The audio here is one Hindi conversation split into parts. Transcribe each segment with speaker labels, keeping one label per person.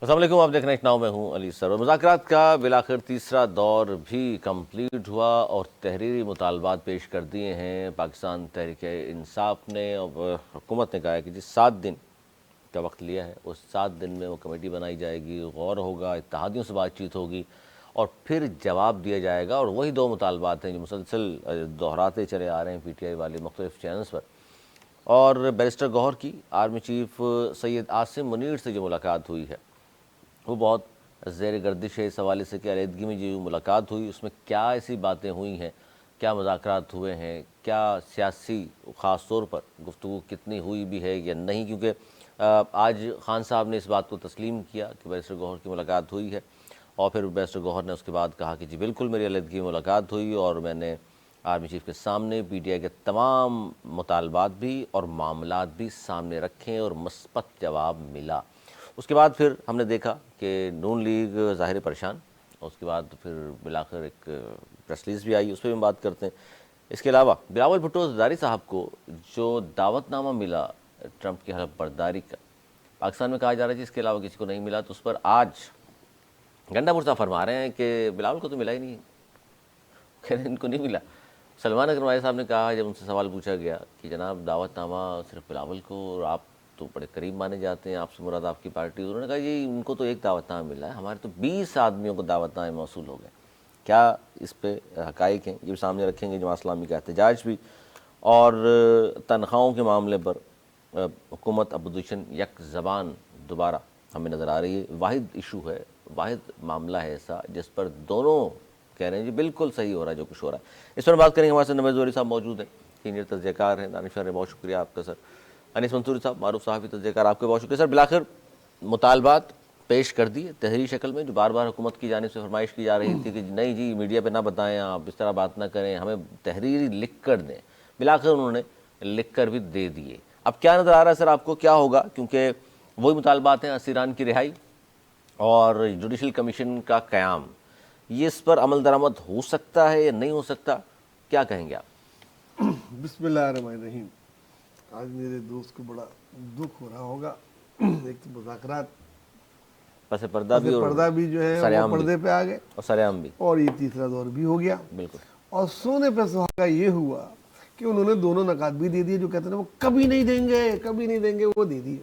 Speaker 1: अस्सलाम वालेकुम, आप देख रहे हैं नाउ में हूँ अली सर। मुज़ाकरात का बिलाखिर तीसरा दौर भी कंप्लीट हुआ और तहरीरी मुतालबात पेश कर दिए हैं पाकिस्तान तहरीक इंसाफ ने। और हुकूमत ने कहा है कि जिस 7 दिन का वक्त लिया है उस 7 दिन में वो कमेटी बनाई जाएगी, गौर होगा, इत्तेहादियों से बातचीत होगी और फिर जवाब दिया जाएगा। और वही 2 मुतालबात हैं जो मुसलसल दोहराते चले आ रहे हैं PTI वाले मुख्तलिफ चैनल्स पर। और बैरिस्टर गौहर की आर्मी चीफ सैयद आसिम मुनीर से जो मुलाकात हुई है वो बहुत ज़ेर गर्दिश है इस हवाले से कि अलहदगी में जो मुलाकात हुई उसमें क्या ऐसी बातें हुई हैं, क्या मुज़ाकरात हुए हैं, क्या सियासी ख़ास तौर पर गुफ्तगू कितनी हुई भी है या नहीं। क्योंकि आज खान साहब ने इस बात को तस्लीम किया कि बैरिस्टर गौहर की मुलाकात हुई है और फिर बैरिस्टर गौहर ने उसके बाद कहा कि जी बिल्कुल मेरी अलहदगी में मुलाकात हुई और मैंने आर्मी चीफ के सामने PTI के तमाम मुतालबात भी और मामलात भी सामने रखे और मुस्बत जवाब मिला। उसके बाद फिर हमने देखा कि नून लीग ज़ाहिर परेशान, और उसके बाद फिर बिलाखिर एक प्रेस रिलीज़ भी आई, उस पर भी हम बात करते हैं। इसके अलावा बिलावल भुट्टो ज़रदारी साहब को जो दावतनामा मिला ट्रंप की हलफ बर्दारी का, पाकिस्तान में कहा जा रहा है कि इसके अलावा किसी को नहीं मिला, तो उस पर आज गंडापुर साहब फरमा रहे हैं कि बिलावल को तो मिला ही नहीं, कह रहे इनको नहीं मिला। सलमान अकरमाई साहब ने कहा जब उनसे सवाल पूछा गया कि जनाब दावतनामा सिर्फ बिलावल को, और आप तो बड़े करीब माने जाते हैं, आपसे मुराद आपकी पार्टी, उन्होंने कहा जी उनको तो एक दावतनामा मिला है, हमारे तो 20 आदमियों को दावतनामे मौसूल हो गए। क्या इस पे हकाइक हैं ये भी सामने रखेंगे, जमात इस्लामी का एहतजाज भी, और तनख्वाहों के मामले पर हुकूमत अपोजिशन यक ज़बान दोबारा हमें नज़र आ रही है। वाहिद इशू है, वाहिद मामला है ऐसा जिस पर दोनों कह रहे हैं जी बिल्कुल सही हो रहा है जो कुछ हो रहा है। इस पर बात करेंगे, हमारे साथ नवेज़ ज़ोहरी साहब मौजूद हैं, सीनियर तजज़ियाकार हैं। दानिश है, बहुत शुक्रिया आपका सर। अनीस मंसूरी साहब मारूफ सहाफ़ी तजज़ियाकार, आपके बहुत शुक्रिया सर। बिलाखिर मुतालबात पेश कर दिए तहरीरी शक्ल में, जो बार बार हुकूमत की जानिब से फरमाइश की जा रही थी कि नहीं जी मीडिया पे ना बताएं, आप इस तरह बात ना करें, हमें तहरीरी लिख कर दें। बिलाखिर उन्होंने लिख कर भी दे दिए। अब क्या नज़र आ रहा है सर आपको, क्या होगा? क्योंकि वही मुतालबात हैं असीरान की रिहाई और जुडिशल कमीशन का क़याम, ये इस पर अमल दरामद हो सकता है या नहीं हो सकता, क्या कहेंगे आप?
Speaker 2: बिस्मिल्लाहिर्रहमानिर्रहीम। आज मेरे दोस्त को बड़ा दुख हो रहा होगा। एक तो मुज़ाकरात
Speaker 1: पस पर्दा
Speaker 2: भी जो है वो पर्दे पे आ गए
Speaker 1: और सरेआम भी,
Speaker 2: और ये तीसरा दौर भी हो गया।
Speaker 1: बिल्कुल।
Speaker 2: और सोने पे सुहागा ये हुआ कि उन्होंने दोनों नकात भी दे दिए जो कहते हैं वो कभी नहीं देंगे, कभी नहीं देंगे, वो दे दिए।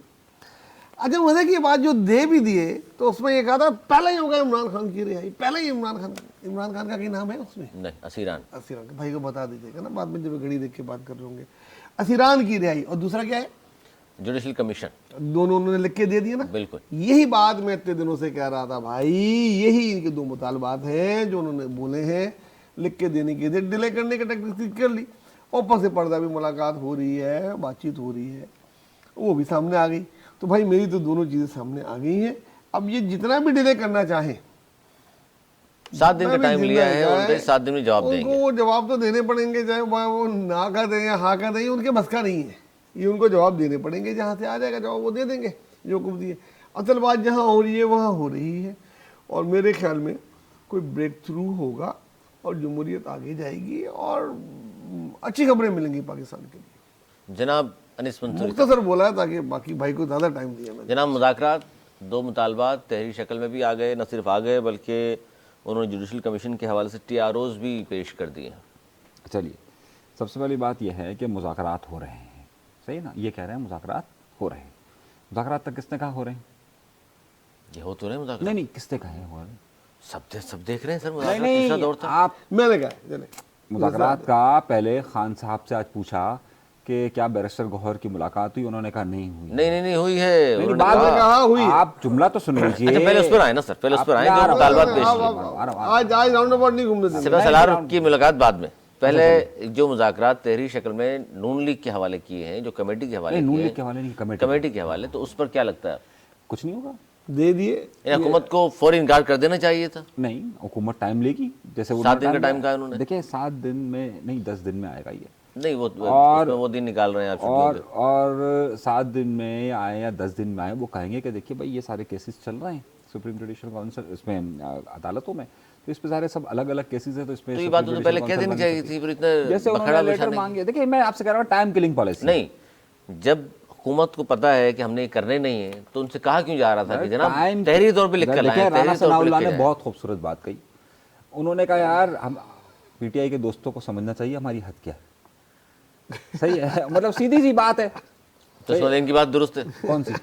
Speaker 2: अच्छा मजे की बात, जो दे भी दिए तो उसमें ये कहा था पहले ही होगा इमरान खान की रिहाई, पहले ही इमरान खान का क्या नाम है उसमें? नहीं, असीरान भाई को बता दीजिएगा ना बाद में जब घड़ी देख के बात कर रहे होंगे। असीरान की रिहाई और दूसरा क्या है?
Speaker 1: Judicial commission.
Speaker 2: दोनों उन्होंने लिख के दे दिए ना। बिल्कुल यही बात मैं इतने दिनों से कह रहा था भाई, यही इनके 2 मुतालबात हैं जो उन्होंने बोले हैं, लिख के देने के लिए डिले करने की टेक्निक कर ली। ऊपर से पर्दा भी मुलाकात हो रही है, बातचीत हो रही है, वो भी सामने आ गई। तो भाई मेरी तो दोनों चीज़ें सामने आ गई हैं। अब ये जितना भी डिले करना चाहें,
Speaker 1: 7 दिन का टाइम लिया है और 7 दिन में जवाब देंगे,
Speaker 2: उनको वो जवाब तो देने पड़ेंगे, चाहे वो ना का दें या हाँ का दें, उनके बस का नहीं है। ये उनको जवाब देने पड़ेंगे, जहाँ से आ जाएगा जवाब वो दे देंगे जो कुछ दिए। असल बात जहाँ हो रही है वहाँ हो रही है और मेरे ख्याल में कोई ब्रेक थ्रू होगा और जमहूरियत आगे जाएगी और अच्छी खबरें मिलेंगी पाकिस्तान के लिए।
Speaker 1: जनाब अनीस मंसूरी
Speaker 2: मुख्तसर बोला है ताकि बाकी भाई को ज़्यादा टाइम दिया मैंने।
Speaker 1: जनाब मुज़ाकरात 2 मुतालबात तहरीरी शक्ल में भी आ गए, न सिर्फ आ गए बल्कि उन्होंने जुडिशल कमीशन के हवाले से TROs भी पेश कर दिए हैं।
Speaker 3: चलिए, सबसे पहली बात यह है कि मुज़ाकरात हो रहे हैं, सही ना? ये कह रहे हैं मुज़ाकरात हो रहे हैं। मुज़ाकरात तक किसने कहा हो रहे हैं?
Speaker 1: ये हो तो रहे मुज़ाकरात।
Speaker 3: नहीं, किसने कहा है हो रहे हैं?
Speaker 1: सब देख रहे हैं सर। मुज़ाकरात
Speaker 2: आप मैंने कहा
Speaker 3: मुज़ाकरात का पहले खान साहब से आज पूछा कि क्या बैरिस्टर गौहर की मुलाकात हुई, उन्होंने कहा नहीं हुई।
Speaker 1: नहीं हुई है,
Speaker 3: नहीं, बाद में कहा हुई। आप जुमला तो सुन लीजिए।
Speaker 1: अच्छा पहले उस पर आए ना सर, पहले उस पर आए जो मुतालबात पेश
Speaker 2: आज राउंड अबाउट नहीं घूमने देंगे।
Speaker 1: सिपह सलार की मुलाकात बाद में, पहले जो मुज़ाकरात तहरीरी शक्ल में नून लीग के हवाले किए हैं, जो कमेटी के हवाले,
Speaker 3: नून लीग के हवाले नहीं,
Speaker 1: कमेटी के हवाले, तो उस पर क्या लगता है?
Speaker 3: कुछ नहीं होगा,
Speaker 2: दे दिए।
Speaker 1: हुकूमत को फौरी इनकार कर देना चाहिए था।
Speaker 3: नहीं, हुकूमत टाइम लेगी, जैसे
Speaker 1: 7 दिन का टाइम कहा उन्होंने।
Speaker 3: देखिए 7 दिन में नहीं, 10 दिन में आएगा ये।
Speaker 1: नहीं वो दिन निकाल रहे हैं आप।
Speaker 3: और 7 दिन में आए या 10 दिन में आए, वो कहेंगे कि देखिए भाई ये सारे केसेस चल रहे हैं सुप्रीम जुडिशल काउंसिल, इसमें अदालतों में, तो इस पे सारे सब अलग अलग केसेस है, तो इसमें
Speaker 1: तो ये बात तो पहले कह देनी चाहिए थी, फिर इतना
Speaker 3: जैसे उन्होंने लेटर मांगे। देखिए मैं आपसे कह रहा हूँ टाइम किलिंग पॉलिसी।
Speaker 1: नहीं, जब हुकूमत को पता है कि हमने ये करने नहीं है, तो उनसे कहा क्यों जा रहा था कि जनाब
Speaker 3: टाइम
Speaker 1: तहरीरी तौर पे लिख कर लाएं,
Speaker 3: देखिए, राना
Speaker 1: तहरीरी तौर पे लिख
Speaker 3: सनाउल्लाह
Speaker 1: के
Speaker 3: ने
Speaker 1: जाएं।
Speaker 3: बहुत खूबसूरत बात कही। उन्होंने कहा यार हम पीटीआई के दोस्तों को समझना चाहिए हमारी हद क्या है। सही है, मतलब सीधी सी बात है।
Speaker 1: तो इसमें इनकी बात दुरुस्त है
Speaker 3: कौन सी?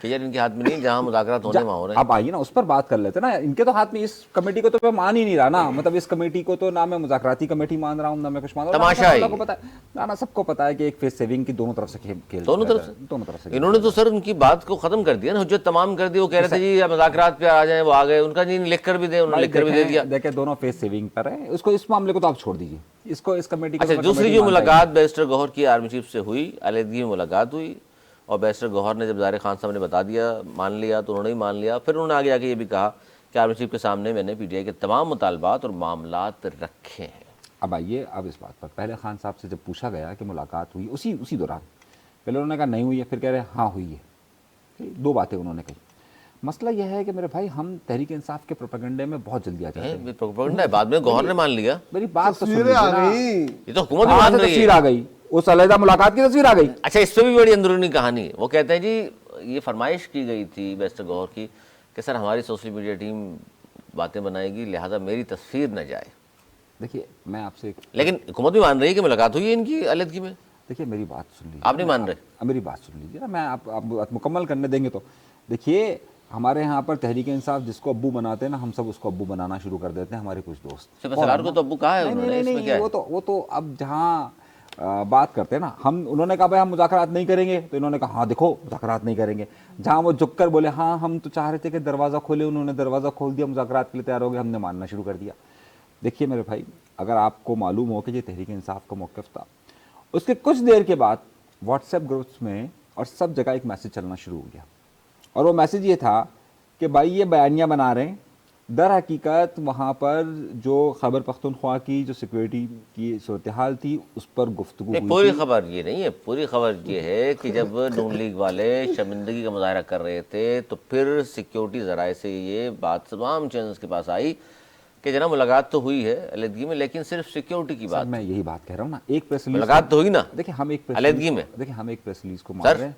Speaker 1: कि यार इनके हाथ में नहीं, जहां मुज़ाकरात होने वहां हो रहे हैं।
Speaker 3: अब आइए ना उस पर बात कर लेते ना। इनके तो हाथ में, इस कमेटी को तो मैं मान ही नहीं रहा ना, मतलब इस कमेटी को तो ना मैं मुज़ाकराती कमेटी मान रहा हूँ ना मैं कुछ मान रहा हूँ।
Speaker 1: तमाशा
Speaker 3: राना
Speaker 1: है
Speaker 3: सनाउल्लाह को पता है, राना सबको पता है कि एक फेस सेविंग की दोनों तरफ से खेल
Speaker 1: दोनों तरफ से
Speaker 3: दोनों तरफ से
Speaker 1: इन्होंने तो सर उनकी बात को खत्म कर दिया ना, हुज्जत तमाम कर दी। वो कह रहे थे जी मुज़ाकरात पे आ जाएं, वो आ गए। उनका जी लिख कर भी दे, उन्होंने लिख कर भी दे दिया।
Speaker 3: देखिए दोनों फेस सेविंग पर है, उसको इस मामले को तो आप छोड़ दीजिए, इसको इस कमेटी को
Speaker 1: अच्छा,
Speaker 3: तो मैं
Speaker 1: दूसरी
Speaker 3: कमेटी
Speaker 1: जो
Speaker 3: मानता ही
Speaker 1: मुलाकात बैरिस्टर गौहर की आर्मी चीफ से हुई, अलहदगी में मुलाकात हुई, और बैरिस्टर गौहर ने जब ज़ाहिर खान साहब ने बता दिया, मान लिया, तो उन्होंने भी मान लिया। फिर उन्होंने आगे आके ये भी कहा कि आर्मी चीफ के सामने मैंने पीटीआई के तमाम मुतालबात और मामलात रखे हैं।
Speaker 3: अब आइए अब इस बात पर, पहले खान साहब से जब पूछा गया कि मुलाकात हुई, उसी दौरान पहले उन्होंने कहा नहीं हुई है, फिर कह रहे हाँ हुई है। दो बातें उन्होंने कही। मसला यह है कि मेरे भाई हम तहरीक इंसाफ के प्रोपेगेंडे में बहुत जल्दी आ जाते हैं।
Speaker 1: प्रोपेगेंडा है, बाद में गौहर ने मान लिया।
Speaker 3: मेरी बात तो सुन
Speaker 2: तस्वीरें आ
Speaker 3: लीजिए ना।
Speaker 2: गई।
Speaker 1: ये तो हुकूमत भी
Speaker 3: कहाँ
Speaker 1: मान
Speaker 3: से
Speaker 1: रही
Speaker 3: तस्वीर
Speaker 1: है।
Speaker 3: आ गई, उस अलहदा मुलाकात की तस्वीर आ गई।
Speaker 1: अच्छा, इस पर भी बड़ी अंदरूनी कहानी है। वो कहते हैं जी ये फरमाइश की गई थी बैरिस्टर गौहर की कि सर हमारी सोशल मीडिया टीम बातें बनाएगी, लिहाजा मेरी तस्वीर न जाए।
Speaker 3: देखिए मैं आपसे,
Speaker 1: लेकिन हुकूमत भी मान रही है कि मुलाकात हुई है इनकी अलहदगी में।
Speaker 3: देखिए मेरी बात सुन लीजिए।
Speaker 1: आप नहीं मान रहे?
Speaker 3: मेरी बात सुन लीजिए ना, मैं आप मुकम्मल करने देंगे तो। देखिए हमारे यहाँ पर तहरीक इंसाफ जिसको अब्बू बनाते हैं ना, हम सब उसको अब्बू बनाना शुरू कर देते हैं, हमारे कुछ दोस्त।
Speaker 1: सिर्फ सलार को तो अब्बू कहा है
Speaker 3: नहीं,
Speaker 1: उन्होंने,
Speaker 3: नहीं,
Speaker 1: इसमें
Speaker 3: नहीं,
Speaker 1: क्या है?
Speaker 3: वो तो अब जहाँ बात करते हैं ना हम, उन्होंने कहा भाई हम मुज़ाकरात नहीं करेंगे, तो इन्होंने कहा हाँ देखो मुज़ाकरात नहीं करेंगे। जहाँ वो झुक कर बोले हाँ हम तो चाह रहे थे कि दरवाज़ा खोले, उन्होंने दरवाज़ा खोल दिया, मुज़ाकरात के लिए तैयार हो गए, हमने मानना शुरू कर दिया। देखिए मेरे भाई, अगर आपको मालूम हो कि ये तहरीक इंसाफ का मौक़िफ़ था, उसके कुछ देर के बाद व्हाट्सएप ग्रुप्स में और सब जगह एक मैसेज चलना शुरू हो गया, और वो मैसेज ये था कि भाई ये बयानियाँ बना रहे हैं, दर हकीकत वहाँ पर जो खैबर पख्तूनख्वा की जो सिक्योरिटी की सूरत हाल थी उस पर गुफ्तगू
Speaker 1: नहीं,
Speaker 3: हुई
Speaker 1: पूरी
Speaker 3: थी।
Speaker 1: खबर ये नहीं है। पूरी खबर ये है कि जब नून लीग वाले शर्मिंदगी का मुजाहरा कर रहे थे, तो फिर सिक्योरिटी ज़राए से ये बात तमाम चैनल्स के पास आई कि जना मुलाकात तो हुई है अलहदगी में, लेकिन सिर्फ सिक्योरिटी की
Speaker 3: सर
Speaker 1: बात।
Speaker 3: मैं यही बात कह रहा हूँ ना, एक प्रेस रिलीज,
Speaker 1: मुलाकात तो हुई ना
Speaker 3: देखिए हम एक प्रेस
Speaker 1: अलहदगी में।
Speaker 3: देखिए हम एक प्रेस रिलीज को मान
Speaker 1: सर,
Speaker 3: रहे हैं,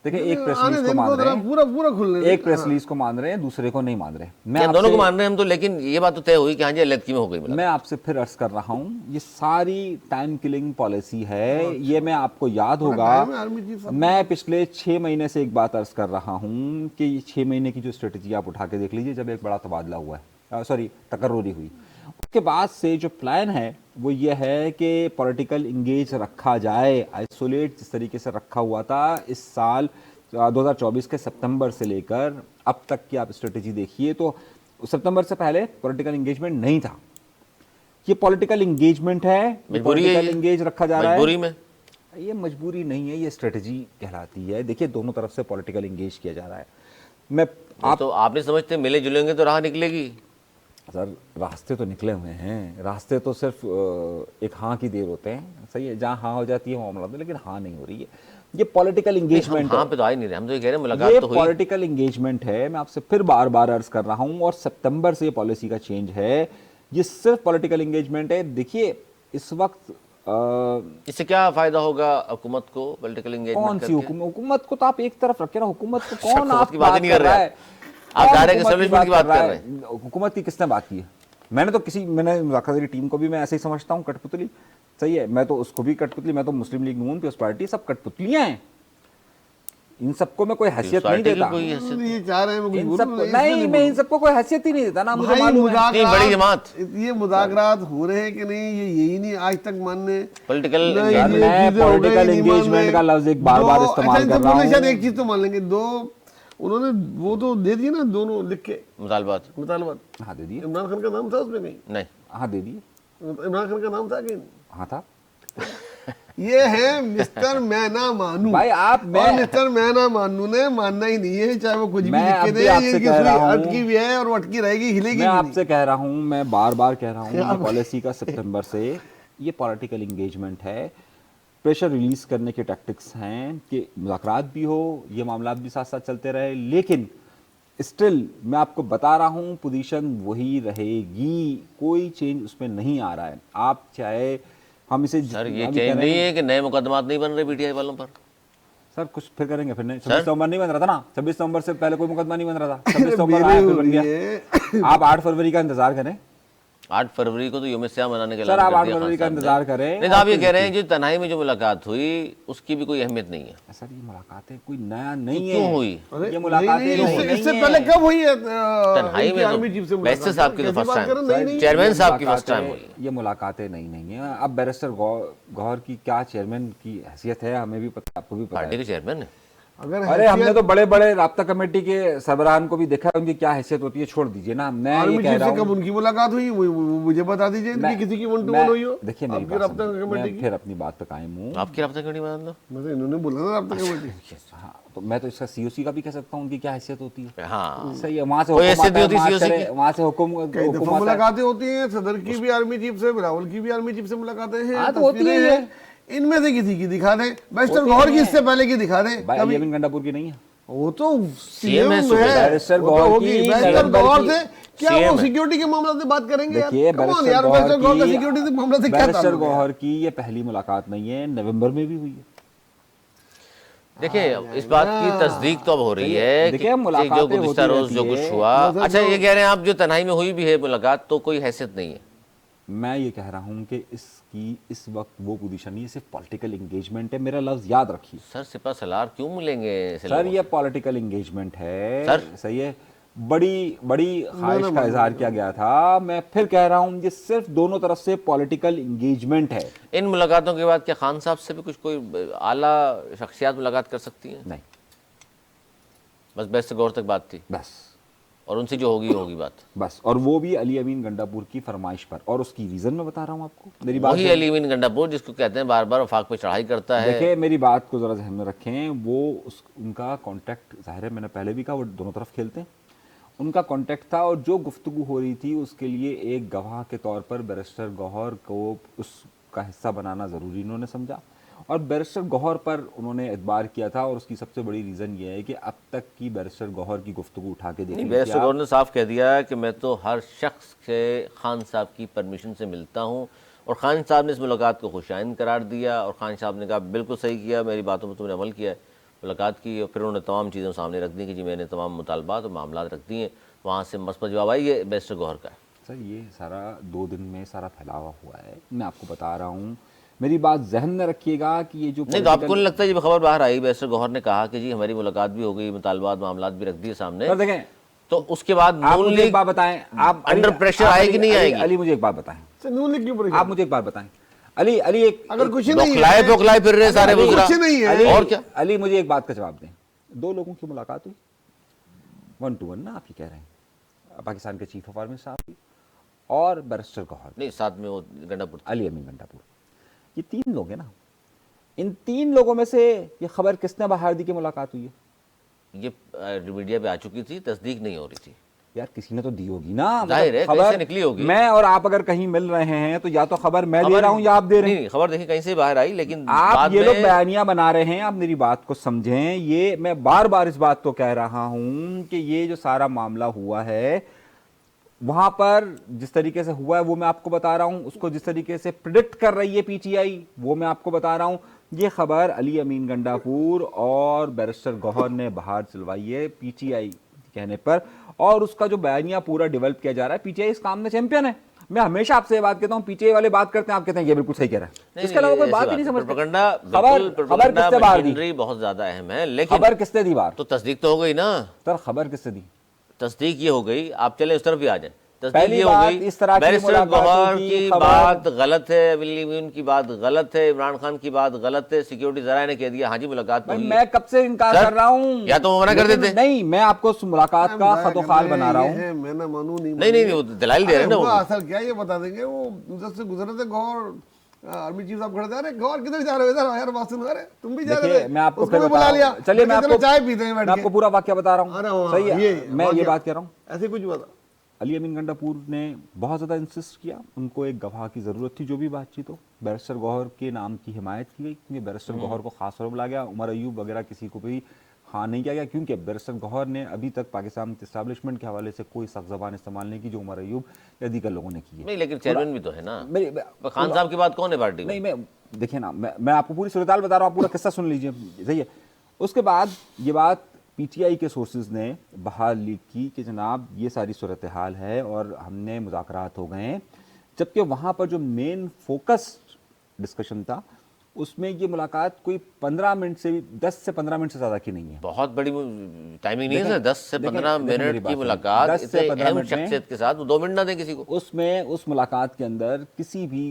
Speaker 3: देखिए एक प्रेस
Speaker 2: आने
Speaker 3: रिलीज
Speaker 2: दे
Speaker 3: को मान
Speaker 2: इनको
Speaker 3: रहे
Speaker 2: जरा
Speaker 3: हैं,
Speaker 2: पूरा पूरा खुलने दे।
Speaker 3: एक प्रेस रिलीज को मान रहे हैं, दूसरे को नहीं मान रहे। मैं
Speaker 1: क्या दोनों को
Speaker 3: आपसे-
Speaker 1: मान रहे हैं हम तो, लेकिन ये बात तो तय हुई कि हाँ जी अलहदगी में हो गई मुलाकात।
Speaker 3: मैं आपसे फिर अर्ज कर रहा हूँ, ये सारी टाइम किलिंग पॉलिसी है। ये मैं आपको याद होगा,
Speaker 2: टाइम है आर्मी चीफ साहब।
Speaker 3: मैं पिछले 6 महीने से एक बात अर्ज कर रहा हूँ कि ये 6 महीने की जो स्ट्रेटजी आप उठा के देख लीजिए, जब एक बड़ा तबादला हुआ है, सॉरी तकर्रुरी हुई, उसके बाद से जो प्लान है वो ये है कि पॉलिटिकल इंगेज रखा जाए, आइसोलेट जिस तरीके से रखा हुआ था इस साल 2024 के सितंबर से लेकर अब तक की आप स्ट्रेटजी देखिए, तो सितंबर से पहले पॉलिटिकल इंगेजमेंट नहीं था। ये पॉलिटिकल इंगेजमेंट है,
Speaker 1: मजबूरी है
Speaker 3: पॉलिटिकल
Speaker 1: ये।
Speaker 3: इंगेज रखा जा रहा है।
Speaker 1: मजबूरी में
Speaker 3: ये मजबूरी नहीं है, ये स्ट्रेटजी कहलाती है। देखिए दोनों तरफ से पॉलिटिकल इंगेज किया जा रहा है। मैं
Speaker 1: आप तो आप नहीं समझते मिले जुलेंगे तो राह निकलेगी।
Speaker 3: सर रास्ते तो निकले हुए हैं, रास्ते तो सिर्फ एक हाँ की देर होते हैं, सही है, जहाँ हाँ हो जाती है मामला तो, लेकिन हाँ नहीं हो रही है। ये पॉलिटिकल इंगेजमेंट
Speaker 1: हाँ
Speaker 3: है,
Speaker 1: पे तो आ ही नहीं रहे, हम तो ये कह रहे हैं
Speaker 3: ये
Speaker 1: मुलाकात तो हुई।
Speaker 3: पॉलिटिकल इंगेजमेंट है। मैं आपसे फिर बार बार अर्ज कर रहा हूँ, और सितंबर से ये पॉलिसी का चेंज है, ये सिर्फ पॉलिटिकल इंगेजमेंट है। देखिए इस वक्त
Speaker 1: इससे क्या फायदा होगा हुकूमत को पॉलिटिकल एंगेजमेंट
Speaker 3: कौन सी
Speaker 1: करके?
Speaker 3: हुकूमत को तो आप एक तरफ रखिए ना, हुकूमत को कौन
Speaker 1: हुकूमत
Speaker 3: आप
Speaker 1: की बात
Speaker 3: बात
Speaker 1: नहीं
Speaker 3: कर
Speaker 1: कर
Speaker 3: रहा
Speaker 1: रहे
Speaker 3: है?
Speaker 1: आप
Speaker 3: कौन
Speaker 1: जा रहे हैं
Speaker 3: हुकूमत
Speaker 1: establishment की बात कर रहे
Speaker 3: है? हुकूमत की किसने बात की है? मैंने तो मैंने मुज़ाकराती टीम को भी मैं ऐसे ही समझता हूँ, कठपुतली, सही है, मैं तो उसको भी कठपुतली, मैं तो मुस्लिम लीग नून पीपल्स पार्टी सब कठपुतलियां हैं, इन सबको मैं कोई हैसियत नहीं
Speaker 1: पार्टी की
Speaker 3: देता।
Speaker 1: कोई हैसियत
Speaker 2: ये चाह रहे हैं मैं कुछ
Speaker 3: इन
Speaker 2: बोलूं,
Speaker 3: सबको
Speaker 2: इसलिए
Speaker 3: नहीं, मैं इन
Speaker 2: बोलूं।
Speaker 3: सबको कोई हैसियत ही नहीं देता ना, मुझे
Speaker 2: भाई
Speaker 3: मालूम है।
Speaker 1: इतनी बड़ी जमात।
Speaker 2: ये मुज़ाकरात हो रहे हैं कि नहीं, ये यही नहीं आज तक मानने।
Speaker 1: पॉलिटिकल
Speaker 2: नहीं,
Speaker 3: सर,
Speaker 2: ये
Speaker 3: मैं
Speaker 2: चीजें हो गई,
Speaker 3: political
Speaker 2: नहीं मान
Speaker 3: engagement
Speaker 2: रहे।
Speaker 3: का लफ्ज एक बार-बार
Speaker 2: दो-
Speaker 3: इस्तेमाल
Speaker 2: अच्छा,
Speaker 3: कर रहा
Speaker 2: बोले शायद
Speaker 3: हूं।
Speaker 2: एक चीज तो मान लेंगे, दो उन्होंने वो तो दे दिए ना, दोनों लिख के
Speaker 1: मुतालबात
Speaker 2: मुतालबात।
Speaker 3: हाँ दे दिए,
Speaker 2: इमरान खान का नाम था उसमें कहीं?
Speaker 1: नहीं।
Speaker 3: हाँ दे दिए,
Speaker 2: इमरान खान का नाम था कि?
Speaker 3: हाँ था।
Speaker 2: ये है मिस्टर मैना मानू।
Speaker 3: भाई आप
Speaker 2: और
Speaker 3: मैं
Speaker 2: मिस्टर मैना मानू ने मानना ही नहीं है, चाहे वो कुछ भी
Speaker 3: मैं
Speaker 2: लिख के
Speaker 3: अब
Speaker 2: दे,
Speaker 3: भी आपसे
Speaker 2: ये
Speaker 3: कह रहा हूं,
Speaker 2: अटकी भी है और अटकी रहेगी, हिलेगी
Speaker 3: मैं
Speaker 2: भी
Speaker 3: आपसे कह रहा हूँ, मैं बार बार कह रहा हूँ,
Speaker 2: क्या
Speaker 3: ये पॉलिसी का सितंबर से ये पॉलिटिकल इंगेजमेंट है, प्रेशर रिलीज करने के टैक्टिक्स हैं कि मुज़ाकरात भी हो, ये मामला भी साथ साथ चलते रहे, लेकिन स्टिल मैं आपको बता रहा हूँ पोजीशन वही रहेगी, कोई चेंज उसमें नहीं आ रहा है। आप चाहे हम इसे
Speaker 1: सर ये
Speaker 3: अभी
Speaker 1: चेंज
Speaker 3: कह रहे
Speaker 1: नहीं
Speaker 3: हैं-
Speaker 1: है कि नए मुकदमात नहीं बन रहे पीटीआई वालों पर?
Speaker 3: सर कुछ फिर करेंगे, फिर नहीं 26 नवंबर नहीं बन रहा था ना, 26 नवंबर से पहले कोई मुकदमा नहीं बन रहा था, 26 नवंबर आया फिर बन गया। आप 8 फरवरी का इंतजार करें,
Speaker 1: 8 फरवरी को तो यौम सियाह मनाने के
Speaker 3: सर आप 8 फरवरी का इंतजार करें।
Speaker 1: नहीं तो आप ये कह रहे हैं जो तन्हाई में जो मुलाकात हुई उसकी भी कोई अहमियत नहीं है?
Speaker 3: सर ये मुलाकातें कोई नया नहीं है,
Speaker 1: क्यों हुई?
Speaker 3: ये मुलाकातें
Speaker 2: इससे पहले कब हुई है
Speaker 1: तन्हाई में
Speaker 2: आर्मी चीफ से
Speaker 1: तो बैरिस्टर साहब की तो फर्स्ट टाइम, चेयरमैन साहब की फर्स्ट टाइम हुई।
Speaker 3: ये मुलाकातें नहीं है। अब बैरिस्टर गौहर की क्या चेयरमैन की हैसियत है हमें भी पता, आपको भी पता
Speaker 1: पार्टी
Speaker 3: है।
Speaker 1: के चेयरमैन है।
Speaker 2: अगर
Speaker 3: अरे हमने तो बड़े बड़े राब्ता कमेटी के सरबराहान को भी देखा है, उनकी क्या हैसियत होती है, छोड़ दीजिए ना। मैं ये
Speaker 2: आर्मी
Speaker 3: कह
Speaker 2: चीफ
Speaker 3: रहा
Speaker 2: से कब
Speaker 3: हूँ,
Speaker 2: उनकी मुलाकात हुई मुझे बता दीजिए, इनकी किसी की 1-to-1 हुई हो?
Speaker 3: देखिए मेरी
Speaker 2: आपकी
Speaker 3: बात
Speaker 2: राब्ता
Speaker 3: समझिए,
Speaker 2: कमेटी
Speaker 3: मैं
Speaker 2: की?
Speaker 3: फिर अपनी बात पे कायम हूँ।
Speaker 1: आपकी रब्ता कमेटी मान लो।
Speaker 2: मतलब इन्होंने बोला ना राब्ता कमेटी।
Speaker 3: हाँ, तो मैं तो इसका सीओसी का भी कह सकता हूँ, उनकी क्या हैसियत होती है।
Speaker 1: हाँ
Speaker 3: सही है, वहाँ से
Speaker 1: कोई
Speaker 3: हुक्म
Speaker 1: हैसियत
Speaker 3: आता है,
Speaker 1: नहीं होती COC की।
Speaker 3: वहाँ से हुक्म
Speaker 2: कई दफा मुलाकातें होती हैं, सदर की भी आर्मी चीफ से, बिलावल की भी आर्मी चीफ से मुलाकातें हैं,
Speaker 3: हाँ, तो होती
Speaker 2: तस्वीरें
Speaker 3: है।
Speaker 2: हैं। इनमें से किसी की दिखा दें, बैरिस्टर गौहर की इससे पहले की दिखा दें।
Speaker 3: भाई
Speaker 2: कभी
Speaker 3: अलीअमीन गंडापुर की नहीं है,
Speaker 2: वो तो
Speaker 1: CM है,
Speaker 2: CM है,
Speaker 3: बैरिस्टर
Speaker 2: वो तो
Speaker 3: गौहर
Speaker 2: होगी।
Speaker 3: की,
Speaker 2: बैरिस्टर
Speaker 3: नवंबर
Speaker 2: गौहर
Speaker 3: की
Speaker 2: से क्या
Speaker 1: CM
Speaker 2: वो
Speaker 1: है।
Speaker 2: सिक्योरिटी के मामला से बात करेंगे यार?
Speaker 3: देखिए
Speaker 2: Come on
Speaker 3: बैरिस्टर
Speaker 2: यार, बैरिस्टर गौहर का
Speaker 3: गौहर
Speaker 2: सिक्योरिटी के मामला से
Speaker 3: की,
Speaker 2: क्या
Speaker 3: बैरिस्टर
Speaker 2: ताल्लुक है?
Speaker 3: गौहर की ये पहली मुलाकात नहीं है, नवंबर में भी हुई है।
Speaker 1: देखिए इस बात की तस्दीक तो अब हो रही है
Speaker 3: देखिए,
Speaker 1: कि
Speaker 3: मुलाकातें
Speaker 1: जो गुज़िश्ता
Speaker 3: होती
Speaker 1: रोज जो
Speaker 3: रहती
Speaker 1: कुछ
Speaker 3: है।
Speaker 1: हुआ।
Speaker 2: मतलब
Speaker 1: अच्छा ये कह रहे हैं आप जो तन्हाई में हुई भी है मुलाकात तो कोई हैसियत नहीं है?
Speaker 3: मैं ये कह रहा हूँ कि इसकी इस वक्त वो पोजीशन नहीं है, सिर्फ पॉलिटिकल एंगेजमेंट है। मेरा लफ्ज याद रखिए
Speaker 1: सर सिपा सलार क्यों मिलेंगे ऐसे
Speaker 3: सर,
Speaker 1: लोगों
Speaker 3: ये पॉलिटिकल एंगेजमेंट है
Speaker 1: सर।
Speaker 3: सही है, बड़ी बड़ी ख्वाहिश का इजहार किया गया था। मैं फिर कह रहा हूँ ये सिर्फ दोनों तरफ से पॉलिटिकल एंगेजमेंट है।
Speaker 1: इन मुलाकातों के बाद क्या खान साहब से भी कुछ कोई आला शख्सियात मुलाकात कर सकती हैं?
Speaker 3: नहीं,
Speaker 1: बस बैरिस्टर गौहर तक बात थी
Speaker 3: बस
Speaker 1: और उनसे जो होगी बात।
Speaker 3: बस, और वो भी अली अमीन गंडापुर की फरमाइश पर, और उसकी रीजन मैं बता रहा हूँ आपको। मेरी बात
Speaker 1: वही अली अमीन गंडापुर जिसको कहते हैं बार बार वफाक पे चढ़ाई करता है।
Speaker 3: देखिए मेरी बात को जरा ध्यान में रखें, वो उनका कांटेक्ट जाहिर है, मैंने पहले भी कहा वो दोनों तरफ खेलते हैं, उनका कांटेक्ट था। और जो गुफ्तगू हो रही थी उसके लिए एक गवाह के तौर पर बैरिस्टर गौहर को उसका हिस्सा बनाना ज़रूरी इन्होंने समझा, और बैरिस्टर गौहर पर उन्होंने एतबार किया था। और उसकी सबसे बड़ी रीज़न ये है कि अब तक की बैरिस्टर गौहर की गुफ्तगू उठा के देखी,
Speaker 1: बैरिस्टर गौहर ने साफ कह दिया कि मैं तो हर शख्स से खान साहब की परमिशन से मिलता हूँ, और खान साहब ने इस मुलाकात को खुशाइन करार दिया। और खान साहब ने कहा बिल्कुल सही किया, मेरी बातों पर तुमने अमल किया है। मुलाकात की और फिर उन्होंने तमाम चीज़ें सामने रख दी कि जी मैंने तमाम मुतालबात और मामला रख दिए हैं। वहाँ से मस्बत जवाब आई, ये बैरिस्टर गौहर का है।
Speaker 3: सर ये सारा 2 दिन में सारा फैलावा हुआ है, मैं आपको बता रहा हूँ। मेरी बात जहन में रखिएगा कि ये जो
Speaker 1: नहीं तो आपको नहीं लगता जब खबर बाहर आई बैरिस्टर गौहर ने कहा कि जी हमारी मुलाकात भी हो गई, मुतालबात मामलात भी रख दिए सामने,
Speaker 3: सर देखें,
Speaker 1: तो उसके बाद
Speaker 3: आप
Speaker 1: नून
Speaker 3: मुझे एक
Speaker 1: लीग
Speaker 3: बात बताएं, आप
Speaker 1: अंडर प्रेशर आएगी नहीं आएगी?
Speaker 3: अली मुझे एक बात बताएं,
Speaker 2: नून लीग क्यों परेशान?
Speaker 3: आप मुझे एक बात बताएं अली, अली एक
Speaker 2: अगर कुछ नहीं
Speaker 1: बौखलाए
Speaker 2: है,
Speaker 1: बौखलाए फिर रहे सारे
Speaker 2: अगर
Speaker 1: बुजरा।
Speaker 2: कुछ नहीं है,
Speaker 3: अली,
Speaker 1: और क्या?
Speaker 3: अली मुझे एक बात का जवाब दें। 2 लोगों की मुलाकात हुई 1-to-1 ना, आप ये कह रहे हैं, पाकिस्तान के चीफ ऑफ आर्मी साहब की और बैरिस्टर गौहर,
Speaker 1: नहीं साथ में वो गंडापुर
Speaker 3: अली अमीन गंडापुर, ये 3 लोग हैं ना। इन 3 लोगों में से ये खबर किसने बाहर दी कि मुलाकात हुई है?
Speaker 1: ये मीडिया पे आ चुकी थी, तस्दीक नहीं हो रही थी।
Speaker 3: यार किसी ने तो दी होगी ना,
Speaker 1: जाहिर है, कहीं से निकली होगी।
Speaker 3: मैं और आप अगर कहीं मिल रहे हैं तो या तो खबर मैं दे रहा हूं या आप दे रहे हैं।
Speaker 1: नहीं, खबर देखिए कहीं से बाहर आई, लेकिन
Speaker 3: आप
Speaker 1: बाद
Speaker 3: ये लोग
Speaker 1: में
Speaker 3: बयानिया बना रहे हैं, आप मेरी बात को समझें। ये मैं बार बार इस बात को कह रहा हूं कि ये जो सारा मामला हुआ है वहां पर जिस तरीके से हुआ है वो मैं आपको बता रहा हूं, उसको जिस तरीके से प्रिडिक्ट कर रही है पीटीआई वो मैं आपको बता रहा हूं। ये खबर अली अमीन गंडापुर और बैरिस्टर गौहर ने बाहर चलवाई है पीटीआई कहने पर, और उसका जो बयानिया पूरा डेवलप किया जा रहा है। पीटीआई इस काम में चैंपियन है। मैं हमेशा आपसे ये बात कहता हूं, पीटीआई वाले बात करते हैं, आप कहते हैं ये बिल्कुल सही कह रहा है, इसके अलावा कोई बात ही नहीं समझते। खबर किससे बाहर दी?
Speaker 1: बहुत ज्यादा अहम है, लेकिन
Speaker 3: खबर किसने दी बाहर?
Speaker 1: तो तस्दीक तो हो गई ना।
Speaker 3: सर खबर किससे दी?
Speaker 1: तस्दीक ये हो गई, आप चले उस तरफ भी आ जाए। तस्दीक
Speaker 3: पहली
Speaker 1: ये हो
Speaker 3: बात,
Speaker 1: गई
Speaker 3: इस तरह की
Speaker 1: बैरिस्टर
Speaker 3: मुलाकातों
Speaker 1: गौहर
Speaker 3: की
Speaker 1: की
Speaker 3: खबर-
Speaker 1: बात गलत है, अली अमीन की बात गलत है, इमरान खान की बात गलत है, सिक्योरिटी जराये ने कह दिया हाँ जी मुलाकात तो
Speaker 3: भाई
Speaker 1: हुई है।
Speaker 3: मैं कब से इनकार
Speaker 1: सर,
Speaker 3: कर रहा हूं,
Speaker 1: या तो वो मना कर
Speaker 3: लेकिन
Speaker 1: देते।
Speaker 3: नहीं, मैं आपको उस मुलाकात का खतोखाल बना रहा हूं।
Speaker 2: मैं ना मानू नहीं
Speaker 1: नहीं वो दलाइल दे रहे हैं ना वो।
Speaker 2: असल क्या ये बता देंगे, वो उधर से गुजर रहे थे गौर आर्मी चीफ साहब खड़े थे, अरे गौर किधर जा रहे हो, इधर यार बात सुन, अरे तुम भी जा रहे
Speaker 3: देखिए
Speaker 2: थे,
Speaker 3: मैं आपको
Speaker 2: उसको
Speaker 3: फिर
Speaker 2: भी
Speaker 3: बता
Speaker 2: बुला
Speaker 3: रहा
Speaker 2: लिया।
Speaker 3: हूं। चलिए मैं
Speaker 2: चलो
Speaker 3: आपको
Speaker 2: चाय पीते हैं बैठ
Speaker 3: मैं आपको
Speaker 2: के।
Speaker 3: पूरा वाक्य बता रहा
Speaker 2: अरे
Speaker 3: हूं।
Speaker 2: हाँ,
Speaker 3: सही है, मैं ये
Speaker 2: वाकया।
Speaker 3: बात कह रहा हूं।
Speaker 2: ऐसे कुछ हुआ था।
Speaker 3: अली अमीन गंडापुर ने बहुत ज़्यादा इंसिस्ट किया, उनको एक गवाह की ज़रूरत थी जो भी बातचीत हो। बैरिस्टर गौहर के नाम की हिमायत की गई क्योंकि बैरिस्टर गौहर को खास तौर पर बुलाया गया, उमर अयूब वगैरह किसी को भी हाँ नहीं किया गया, क्योंकि बैरिस्टर गौहर ने अभी तक पाकिस्तान इस्टेब्लिशमेंट के हवाले से कोई सख्त ज़बान इस्तेमाल नहीं की जो उमर अयूब या दीगर लोगों ने की है।
Speaker 1: नहीं लेकिन चेयरमैन भी तो है ना।
Speaker 3: मेरी
Speaker 1: खान साहब की बात कौन है पार्टी में?
Speaker 3: नहीं, मैं देखिए ना, मैं आपको पूरी सूरत हाल बता रहा हूँ, आप पूरा किस्सा सुन लीजिए। सही है, उसके बाद ये बात पीटीआई के सोर्सेज ने बाहर लीक की कि जनाब ये सारी सूरत हाल है और हमने मुज़ाकरात हो गए हैं, जबकि वहाँ पर जो मेन फोकस डिस्कशन था उसमें ये मुलाकात कोई 15 मिनट से भी 10 से 15 मिनट से ज़्यादा की नहीं है।
Speaker 1: बहुत बड़ी टाइमिंग नहीं है सर, 10 से 15
Speaker 3: मेरी
Speaker 1: मिनट
Speaker 3: बात
Speaker 1: की
Speaker 3: सुनिए।
Speaker 1: मुलाकात
Speaker 3: 10 से
Speaker 1: इतने
Speaker 3: 15
Speaker 1: अहम
Speaker 3: मिनट में
Speaker 1: शख्सियत के साथ, वो 2 मिनट ना दें किसी को।
Speaker 3: उसमें उस मुलाकात के अंदर किसी भी